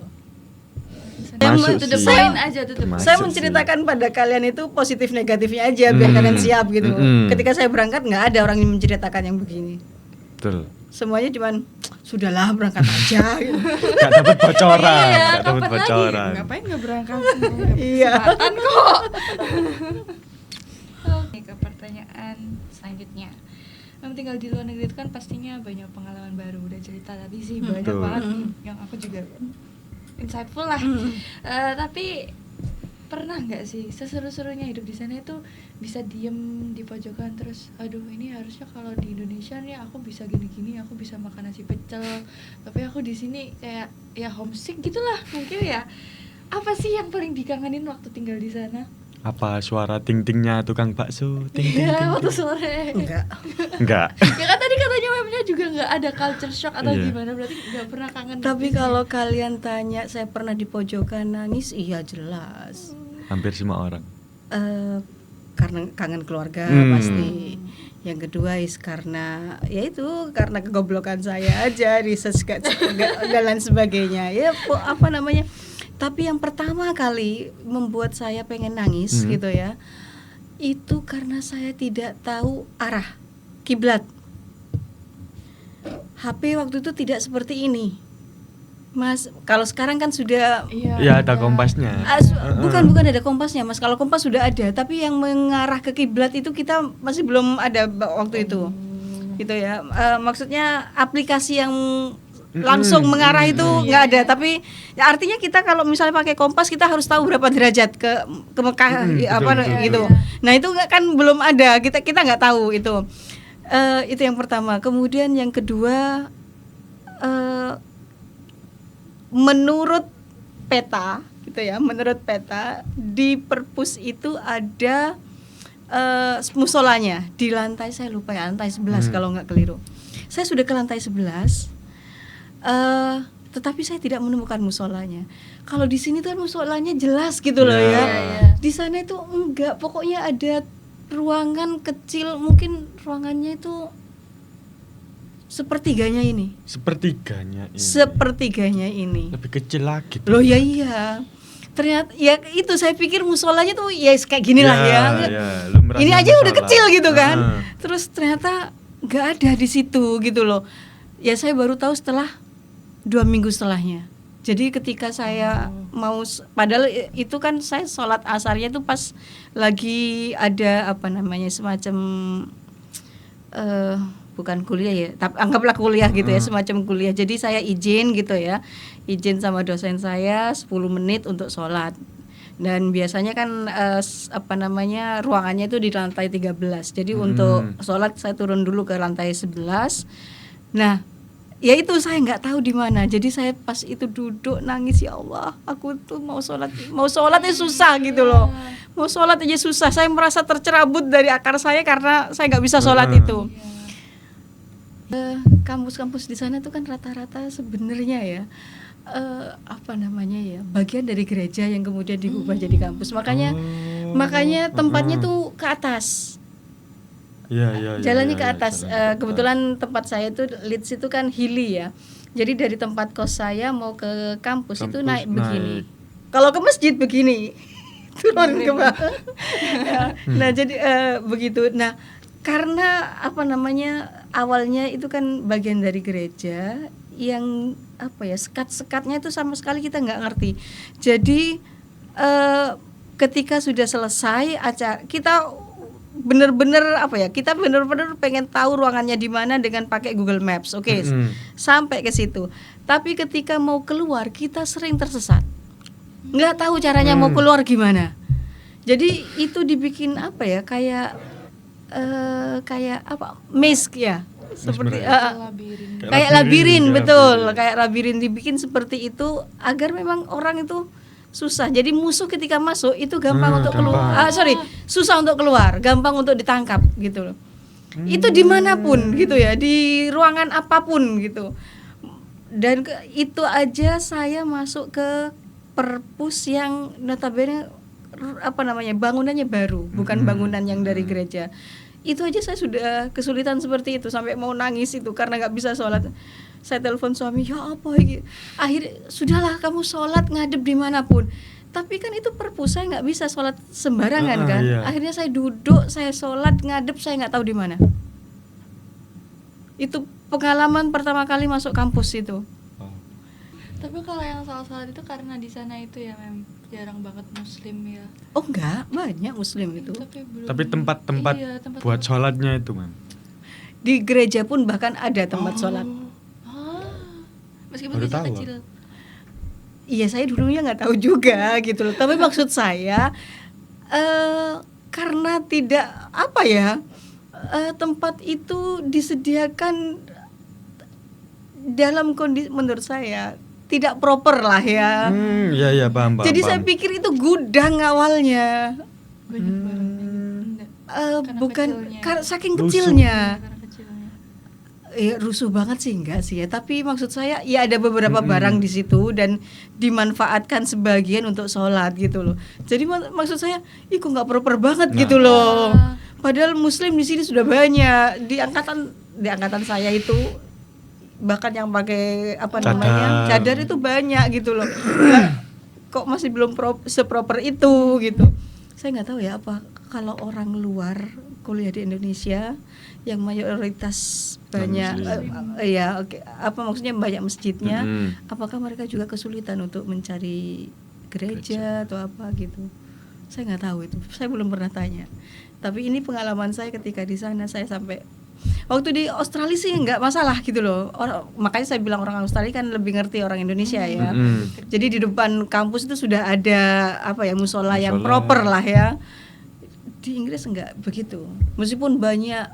Saya menceritakan pada kalian itu positif negatifnya aja biar kalian siap gitu. Ketika saya berangkat nggak ada orang yang menceritakan yang begini. Betul. Semuanya cuman sudahlah berangkat aja gitu. Gak dapat bocoran, Iya, gak dapat kapan bocoran. lagi? Ngapain nggak berangkat? Iya. Kesempatan kok. Oke, ke pertanyaan selanjutnya. Yang tinggal di luar negeri itu kan pastinya banyak pengalaman baru, udah cerita tadi sih banyak Betul. banget yang aku juga insightful lah. Tapi pernah nggak sih seseru-serunya hidup di sana itu bisa diem di pojokan terus, aduh ini harusnya kalau di Indonesia nih aku bisa gini-gini, aku bisa makan nasi pecel, tapi aku di sini kayak ya homesick gitulah mungkin ya. Apa sih yang paling dikangenin waktu tinggal di sana? Apa suara ting-tingnya tukang bakso? Ting ting ting. Waktu sore. Enggak. Ya kan tadi katanya webnya juga nggak ada culture shock atau Iya. gimana, berarti nggak pernah kangen. Tapi gitu. kalau kalian tanya saya pernah di pojokan nangis, iya jelas. Hampir semua orang. Karena kangen keluarga pasti. Yang kedua karena karena kegoblokan saya aja, research dan lain sebagainya. Ya apa namanya? Tapi yang pertama kali membuat saya pengen nangis gitu ya, itu karena saya tidak tahu arah kiblat. HP waktu itu tidak seperti ini, Mas. Kalau sekarang kan sudah Iya, ada kompasnya. bukan ada kompasnya, Mas. Kalau kompas sudah ada, tapi yang mengarah ke kiblat itu kita masih belum ada waktu itu. Gitu ya. Maksudnya aplikasi yang langsung mengarah itu nggak ada, tapi ya artinya kita kalau misalnya pakai kompas kita harus tahu berapa derajat ke Mekah betul. gitu. Nah itu kan belum ada, kita nggak tahu itu. Itu yang pertama. Kemudian yang kedua, menurut peta gitu ya, menurut peta di perpus itu ada musolanya di lantai, saya lupa ya, lantai 11 kalau nggak keliru. Saya sudah ke lantai 11, tetapi saya tidak menemukan musolanya. Kalau di sini tuh kan musolanya jelas gitu loh ya. Di sana itu enggak, pokoknya ada ruangan kecil, mungkin ruangannya itu sepertiganya ini. Sepertiganya ini. Lebih kecil lagi. Loh ya iya. Ternyata ya itu, saya pikir musolanya tuh ya kayak gini lah ya. Ini aja udah kecil gitu kan. Terus ternyata nggak ada di situ gitu loh. Ya saya baru tahu setelah 2 minggu setelahnya. Jadi ketika saya mau, padahal itu kan saya sholat asarnya itu pas lagi ada apa namanya semacam bukan kuliah ya, tapi anggaplah kuliah gitu ya, semacam kuliah. Jadi saya izin gitu ya, izin sama dosen saya 10 menit untuk sholat. Dan biasanya kan apa namanya ruangannya itu di lantai 13. Jadi untuk sholat saya turun dulu ke lantai 11. Nah, ya itu saya nggak tahu di mana. Jadi saya pas itu duduk nangis, ya Allah, aku tuh mau sholatnya susah gitu loh. Mau sholat aja susah. Saya merasa tercerabut dari akar saya karena saya nggak bisa sholat itu. Kampus-kampus di sana tuh kan rata-rata sebenarnya ya apa namanya ya, bagian dari gereja yang kemudian diubah jadi kampus. Makanya tempatnya tuh ke atas. Jalannya ke atas. Kebetulan tempat saya itu Leeds itu kan hilly ya. Jadi dari tempat kos saya mau ke kampus itu naik begini. Kalau ke masjid begini. Turun ke bawah. Nah, jadi begitu. Nah, karena apa namanya awalnya itu kan bagian dari gereja yang apa ya, sekat-sekatnya itu sama sekali kita nggak ngerti. Jadi ketika sudah selesai acara, kita bener-bener apa ya, kita bener-bener pengen tahu ruangannya di mana dengan pakai Google Maps. Oke, sampai ke situ. Tapi ketika mau keluar kita sering tersesat, nggak tahu caranya mau keluar gimana. Jadi itu dibikin apa ya, kayak apa, maze ya, seperti kayak labirin, betul, kayak labirin dibikin seperti itu agar memang orang itu susah. Jadi musuh ketika masuk itu gampang untuk keluar. Susah untuk keluar, gampang untuk ditangkap gitu loh. Itu dimanapun gitu ya, di ruangan apapun gitu. Dan itu aja saya masuk ke perpus yang notabene apa namanya bangunannya baru, bukan bangunan yang dari gereja. Itu aja saya sudah kesulitan seperti itu, sampai mau nangis itu karena nggak bisa sholat. Saya telepon suami, ya apa ini? Akhirnya sudahlah, kamu sholat ngadep dimanapun. Tapi kan itu perpus, saya nggak bisa sholat sembarangan kan. Akhirnya saya duduk, saya sholat ngadep, saya nggak tahu di mana. Itu pengalaman pertama kali masuk kampus itu. Tapi kalau yang sholat itu karena di sana itu ya mem jarang banget muslim ya. Oh enggak, banyak muslim itu. Tapi tempat-tempat buat sholatnya itu Mem. Di gereja pun bahkan ada tempat sholat. Meskipun kecil. Iya, saya dulunya nggak tahu juga gitu loh. Tapi maksud saya karena tidak apa ya, tempat itu disediakan dalam kondisi menurut saya tidak proper lah ya. Iya paham. Jadi saya pikir itu gudang awalnya. Bukan saking kecilnya. Rusuh banget sih enggak sih ya, tapi maksud saya ya ada beberapa barang di situ dan dimanfaatkan sebagian untuk sholat gitu loh. Jadi maksud saya, kok nggak proper banget gitu loh. Padahal muslim di sini sudah banyak, di angkatan saya itu bahkan yang pakai apa namanya cadar itu banyak gitu loh. Kok masih belum seproper itu gitu. Saya nggak tahu ya apa kalau orang luar kuliah di Indonesia yang mayoritas banyak apa maksudnya banyak masjidnya, apakah mereka juga kesulitan untuk mencari gereja atau apa gitu. Saya nggak tahu itu, saya belum pernah tanya. Tapi ini pengalaman saya ketika di sana. Saya sampai waktu di Australia sih nggak masalah gitu loh. Makanya saya bilang orang Australia kan lebih ngerti orang Indonesia ya. Jadi di depan kampus itu sudah ada apa ya, musola yang proper lah ya. Di Inggris enggak begitu. Meskipun banyak,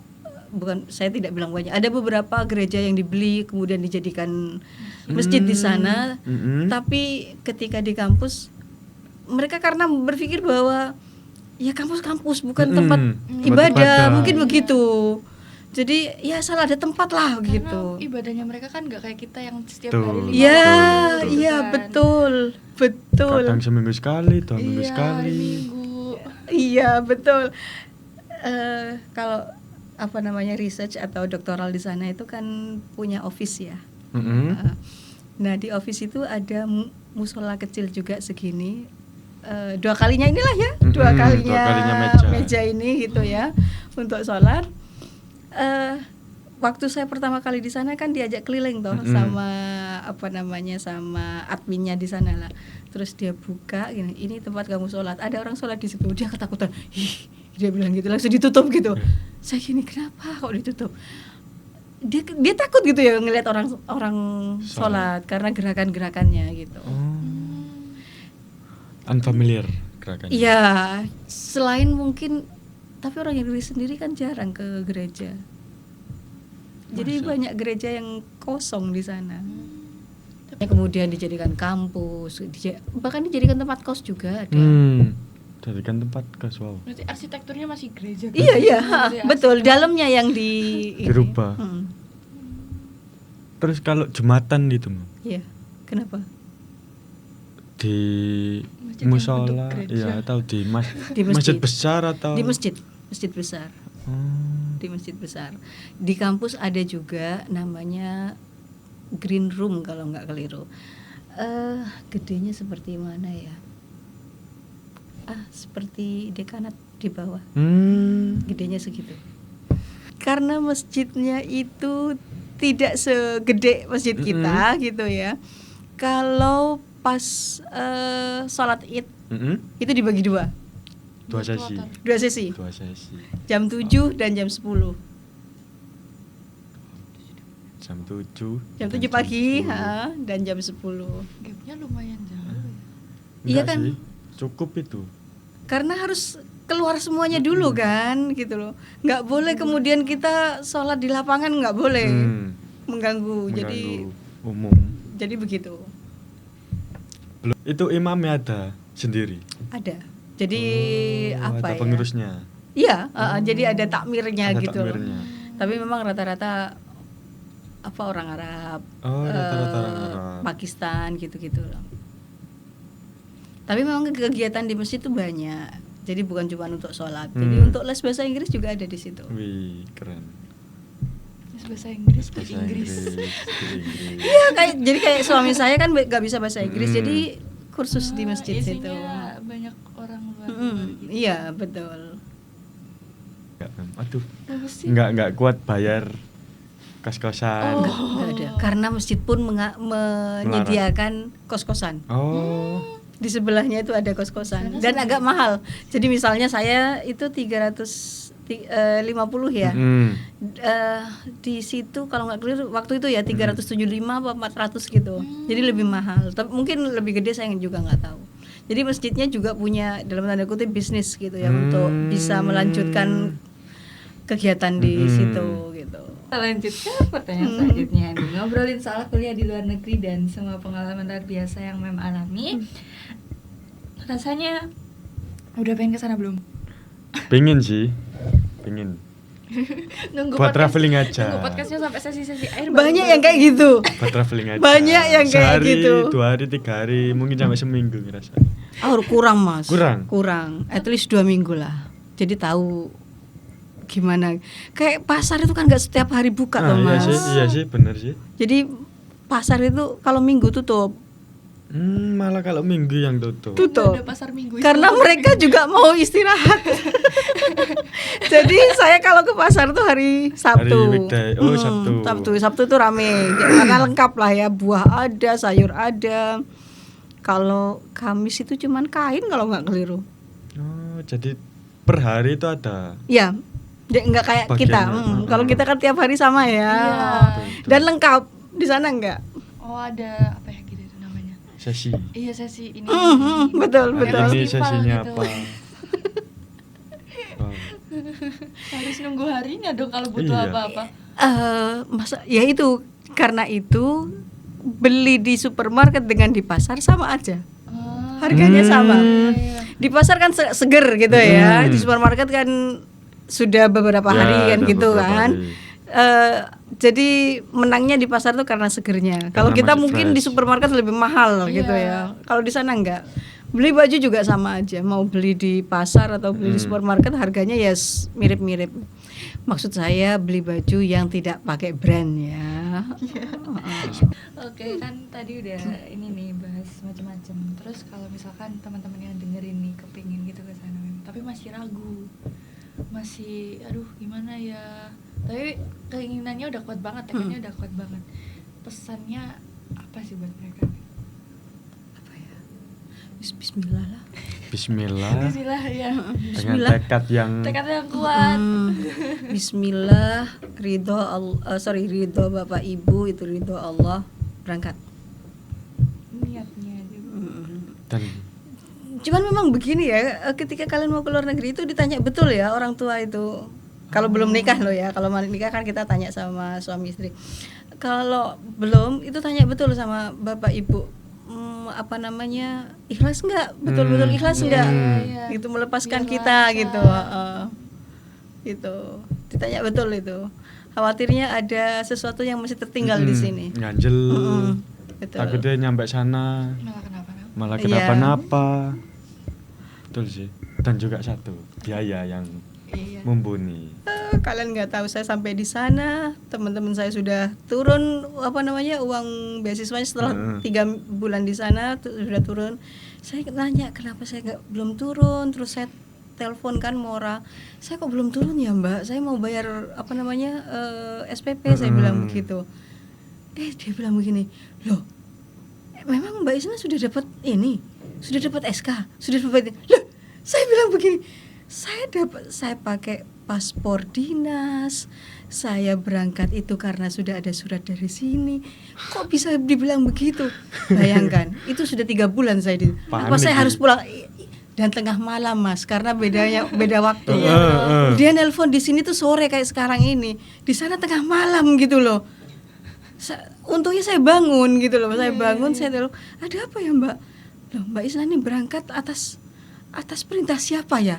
bukan, saya tidak bilang banyak, ada beberapa gereja yang dibeli kemudian dijadikan masjid di sana. Mm-mm. Tapi ketika di kampus mereka karena berpikir bahwa ya kampus bukan tempat Tempat ibadah, ibadah. mungkin begitu. Jadi ya asal ada tempat lah Karena gitu. ibadahnya mereka kan nggak kayak kita yang setiap Tuh. hari 5 Iya, waktu, iya kan. betul. Kadang seminggu sekali, 2 minggu Iya, sekali. hari Minggu. Iya, betul. Kalau apa namanya research atau doktoral di sana itu kan punya office ya. Mm-mm. Nah, di office itu ada musola kecil juga segini. 2 kalinya inilah ya, 2 Mm-mm, kalinya, 2 kalinya meja. ini gitu ya untuk sholat. Waktu saya pertama kali di sana kan diajak keliling toh Mm-mm. sama apa namanya sama adminnya di sana lah. Terus dia buka gini, ini tempat kamu sholat. Ada orang sholat di situ, dia ketakutan. Dia bilang gitu, langsung ditutup gitu. Saya gini, kenapa kok ditutup? Dia takut gitu ya ngelihat orang sholat karena gerakan-gerakannya gitu. Unfamiliar gerakannya. Iya, selain mungkin tapi orang Indonesia sendiri kan jarang ke gereja. Jadi Masa? banyak gereja yang kosong di sana. Kemudian dijadikan kampus, bahkan dijadikan tempat kos juga ada. Jadikan tempat kasual. Berarti arsitekturnya masih gereja kan? Iya iya, Masih betul. arsitek. Dalamnya yang Dirubah. Hmm, Terus kalau jumatan gitu, Mam, iya. Kenapa? di Masjid yang musola, bentuk gereja. ya atau di Di masjid masjid. besar atau Di masjid besar. Di masjid besar. Di kampus ada juga namanya green room kalau nggak keliru. Gedenya seperti mana ya? Seperti dekanat di bawah. Gedenya segitu. Karena masjidnya itu tidak segede masjid kita gitu ya. Kalau pas sholat Id Mm-mm. itu dibagi 2 Dua sesi. sesi. 2 sesi. Jam 7 dan jam 10. Jam 7. Jam 7 pagi 10. dan jam 10. Gapnya lumayan jauh. Iya Enggak kan? sih, cukup itu. Karena harus keluar semuanya dulu kan gitu loh. Nggak boleh kemudian kita sholat di lapangan, nggak boleh mengganggu. Jadi umum. begitu. Belum, itu imamnya ada sendiri. Ada. Jadi ada apa ya? pengurusnya. Iya, jadi ada takmirnya Ada gitu loh. takmirnya. Tapi memang rata-rata apa orang Arab, Oh, rata-rata orang Arab. Pakistan gitu-gitu loh. Tapi memang kegiatan di masjid itu banyak. Jadi bukan cuma untuk sholat. Jadi untuk les bahasa Inggris juga ada di situ. Wih, keren. Les bahasa Inggris di Bahasa Inggris. Inggris. Iya, jadi kayak suami saya kan nggak bisa bahasa Inggris, jadi kursus di masjid situ. Isinya banyak orang luar. Gitu. Iya, betul. Aduh, Bagus sih. nggak kuat bayar kos-kosan. Nggak ada. Karena masjid pun menyediakan kos-kosan. Oh, Di sebelahnya itu ada kos-kosan dan agak mahal. Jadi misalnya saya itu 350 ya. Di situ kalau nggak keliru waktu itu ya 375 apa 400 gitu. Jadi lebih mahal. Tapi mungkin lebih gede saya juga nggak tahu. Jadi masjidnya juga punya dalam tanda kutip bisnis gitu ya untuk bisa melanjutkan kegiatan di situ gitu. Kita lanjut ke pertanyaan selanjutnya nih. Ngobrolin soal kuliah di luar negeri dan semua pengalaman luar biasa yang Mem alami. Rasanya udah pengen kesana belum? pengen sih, pengen. Nunggu Buat podcast- traveling aja. Nunggu podcastnya sampai sesi-sesi air. Banyak yang kayak gitu. Buat traveling aja. Banyak yang kayak Sehari, gitu. 2 hari, 3 hari, mungkin sampai seminggu ngerasa. Kurang Mas. Kurang? At least 2 minggu lah. Jadi tahu gimana. Kayak pasar itu kan nggak setiap hari buka loh Mas. Iya sih, bener sih. Jadi pasar itu kalau minggu tutup. Malah kalau minggu yang tutup. Nggak ada pasar minggu itu. Karena mereka juga mau istirahat. Jadi saya kalau ke pasar tuh hari Sabtu. Hari weekday. Oh, Sabtu. Sabtu tuh rame. Karena lengkap lah ya, buah ada, sayur ada. Kalau Kamis itu cuman kain kalau nggak keliru. Oh, jadi per hari itu ada. Ya, nggak kayak kita. Bagiannya. Kalau kita kan tiap hari sama ya. Betul. Dan lengkap. Di sana nggak? Oh, ada apa ya gitu itu namanya? Sesi. Iya, sesi ini. Betul, Hari betul. ini Festival sesinya gitu. apa? Wow. Harus nunggu harinya dong kalau butuh Iya. apa-apa. Masa ya itu karena itu beli di supermarket dengan di pasar sama aja. Oh, Harganya sama. iya. Di pasar kan seger gitu ya. Di supermarket kan sudah beberapa Ya, hari kan ada gitu beberapa kan. hari. Jadi menangnya di pasar tuh karena segernya. Kalau kita masih mungkin di fresh. supermarket lebih mahal gitu Iya. ya. Kalau di sana enggak. Beli baju juga sama aja. Mau beli di pasar atau beli di supermarket harganya ya mirip-mirip. Maksud saya beli baju yang tidak pakai brand ya. Oke, kan tadi udah ini nih bahas macam-macam. Terus kalau misalkan teman-teman yang dengerin nih kepingin gitu ke sana, tapi masih ragu, masih aduh gimana ya. Tapi keinginannya udah kuat banget, tekadnya udah kuat banget. Pesannya apa sih buat mereka? Apa ya? Bismillah lah. Bismillah Bismillah ya. dengan Bismillah. Tekad yang kuat. Bismillah, ridho Bapak Ibu, itu ridho Allah, berangkat. Niatnya aja. dan Cuman memang begini ya, ketika kalian mau ke luar negeri itu ditanya betul ya orang tua itu. Kalau belum nikah loh ya, kalau mau nikah kan kita tanya sama suami istri. Kalau belum itu tanya betul sama Bapak Ibu. Apa namanya, ikhlas nggak, betul-betul ikhlas nggak, iya. gitu melepaskan Biar kita lancar. gitu, itu ditanya betul itu. Khawatirnya ada sesuatu yang masih tertinggal di sini. ganjel. Betul. Takutnya nyampe sana Malah kenapa-napa. malah Iya. kenapa-napa. Betul sih. Dan juga satu, biaya yang Iya. mumpuni. Kalian nggak tahu, saya sampai di sana teman-teman saya sudah turun uang beasiswanya setelah 3 bulan di sana sudah turun. Saya nanya kenapa saya belum turun, terus saya telepon kan Mora, saya kok belum turun ya Mbak, saya mau bayar SPP, saya bilang begitu. Dia bilang begini, loh memang Mbak Isna sudah dapat SK, sudah dapat ini. Loh, saya bilang begini, saya pakai paspor dinas, saya berangkat itu karena sudah ada surat dari sini. Kok bisa dibilang begitu? Bayangkan, itu sudah 3 bulan saya apa Panik saya ya. harus pulang dan tengah malam Mas, karena beda waktunya. Dia nelpon di sini tuh sore kayak sekarang ini, di sana tengah malam gitu loh. Untungnya saya bangun gitu loh, saya bangun saya telepon, ada apa ya Mbak? Loh Mbak Isna ini berangkat atas perintah siapa ya?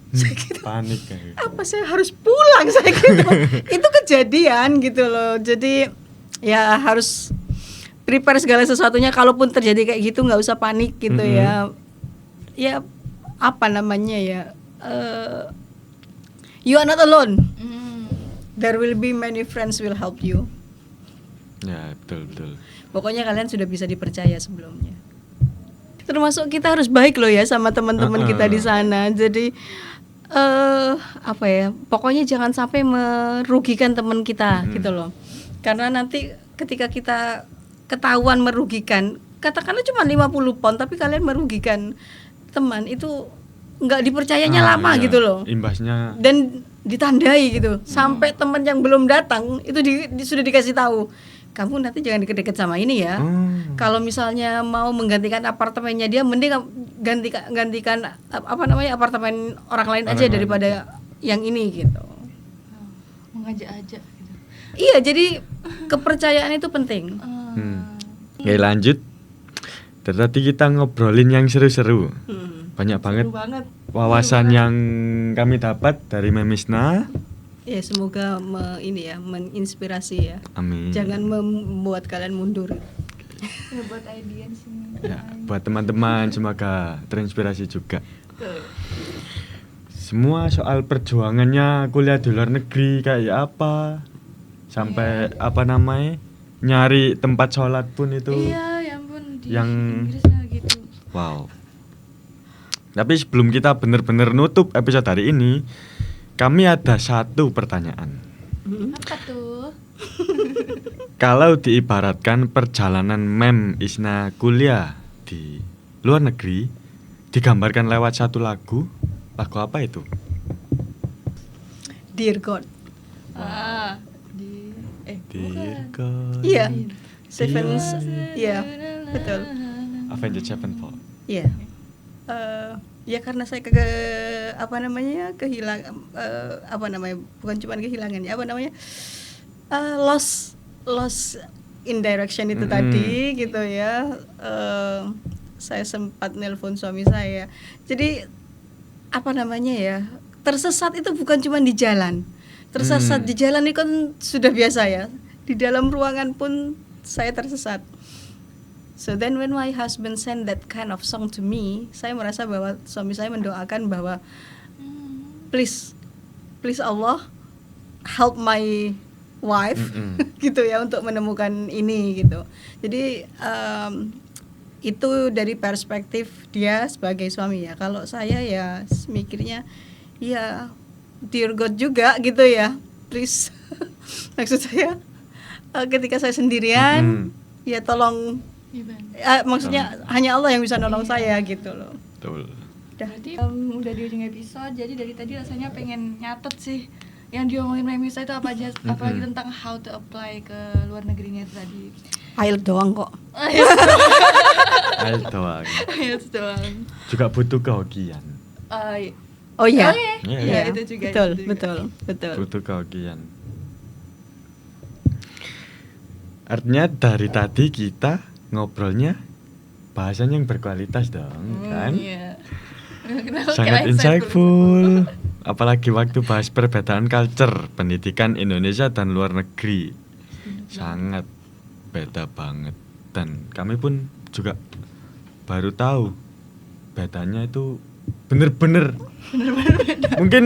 Saya gitu, Panik kayak. apa saya harus pulang saya gitu. Itu kejadian gitu loh. Jadi ya harus prepare segala sesuatunya, kalaupun terjadi kayak gitu nggak usah panik gitu ya. Ya apa namanya ya? You are not alone. There will be many friends will help you. Ya, betul. Pokoknya kalian sudah bisa dipercaya sebelumnya. Termasuk kita harus baik loh ya sama teman-teman kita di sana. Jadi apa ya? Pokoknya jangan sampai merugikan teman kita gitu loh. Karena nanti ketika kita ketahuan merugikan, katakanlah cuma 50 pound tapi kalian merugikan teman, itu nggak dipercayanya lama iya. gitu loh. Imbasnya Dan ditandai gitu. Sampai teman yang belum datang itu sudah dikasih tahu. Kamu nanti jangan deket-deket sama ini ya. Kalau misalnya mau menggantikan apartemennya dia, mending gantikan apartemen orang lain aja daripada yang ini gitu. Mengajak-ajak gitu. Iya, jadi kepercayaan itu penting. Oke, lanjut. Tadi kita ngobrolin yang seru-seru. Banyak banget Seru banget. wawasan yang kami dapat dari Memisna. Ya semoga menginspirasi ya. Amin. Jangan membuat kalian mundur. Ya buat audiens ini. Ya, buat teman-teman semoga terinspirasi juga. Semua soal perjuangannya kuliah di luar negeri kayak apa, sampai apa namanya nyari tempat sholat pun itu. Iya, ya ampun di Yang- Inggris nggak gitu. Wow. Tapi sebelum kita benar-benar nutup episode hari ini, kami ada satu pertanyaan. Apa tuh? Kalau diibaratkan perjalanan Mem Isna kuliah di luar negeri digambarkan lewat satu lagu apa itu? Dear God. Dear God. Iya. Iya, betul. Avenged Sevenfold. Iya. Ya karena saya kehilangan bukan cuma kehilangan ya, loss in direction itu tadi gitu ya. Saya sempat nelpon suami saya. Jadi apa namanya ya? Tersesat itu bukan cuma di jalan. Tersesat di jalan itu kan sudah biasa ya. Di dalam ruangan pun saya tersesat. So then when my husband send that kind of song to me, saya merasa bahwa suami saya mendoakan bahwa please Allah help my wife gitu ya untuk menemukan ini gitu. Jadi itu dari perspektif dia sebagai suami ya. Kalau saya ya mikirnya ya dear God juga gitu ya. Please maksud saya ketika saya sendirian ya tolong maksudnya hanya Allah yang bisa nolong saya gitu loh. Betul. Berarti udah di ujung episode, jadi dari tadi rasanya pengen nyatet sih yang diomongin Memisa itu apa aja, apalagi tentang how to apply ke luar negerinya itu tadi. IELTS doang kok. IELTS doang. IELTS doang. Juga butuh kehokian. Oh iya. Iya, itu juga. Betul, itu juga. betul. Butuh kehokian. Artinya dari tadi kita ngobrolnya bahasan yang berkualitas dong, kan? Iya. Sangat insightful. Apalagi waktu bahas perbedaan culture pendidikan Indonesia dan luar negeri. Sangat beda banget. Dan kami pun juga baru tahu bedanya itu bener-bener beda. Mungkin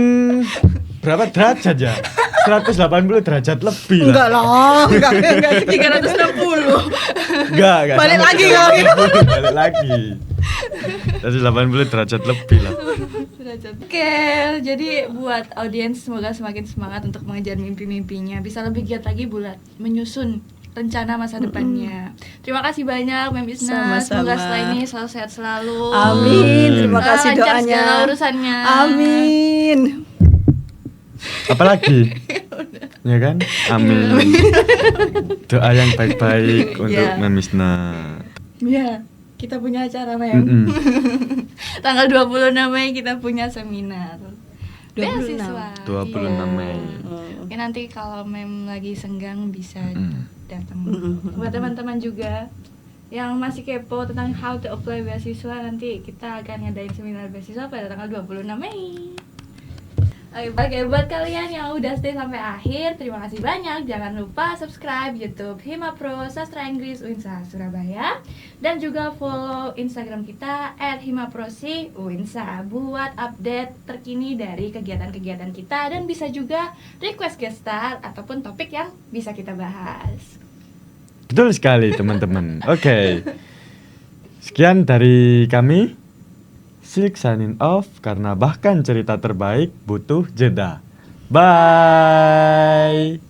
berapa derajat ya? 180 derajat lebih Enggak lah. lah, enggak 360. Enggak. Balik sama lagi 360, kalau gitu. Balik lagi. 180 derajat lebih lah. Oke, jadi buat audiens semoga semakin semangat untuk mengejar mimpi-mimpinya, bisa lebih giat lagi buat menyusun rencana masa depannya. Terima kasih banyak Mem Isna. Sama-sama. Semoga setelah ini selalu sehat selalu. Amin. Terima kasih Lancar doanya. segala urusannya. Amin. Apalagi? Ya kan? Amin. Doa yang baik-baik untuk Iya. Memisna. Iya, kita punya acara Mem. Tanggal 26 Mei kita punya seminar. 26. Beasiswa. 26 Mei. Ya nanti kalau Mem lagi senggang bisa datang. Buat teman-teman juga yang masih kepo tentang how to apply beasiswa, nanti kita akan ngadain seminar beasiswa pada tanggal 26 Mei. Oke, buat kalian yang udah stay sampai akhir, terima kasih banyak. Jangan lupa subscribe YouTube Hima Pro Sastra Inggris Uinsa Surabaya, dan juga follow Instagram kita @himaprosi_uinsa buat update terkini dari kegiatan-kegiatan kita, dan bisa juga request guest star ataupun topik yang bisa kita bahas. Betul sekali teman-teman. Oke. Sekian dari kami. Silk signing off karena bahkan cerita terbaik butuh jeda. Bye.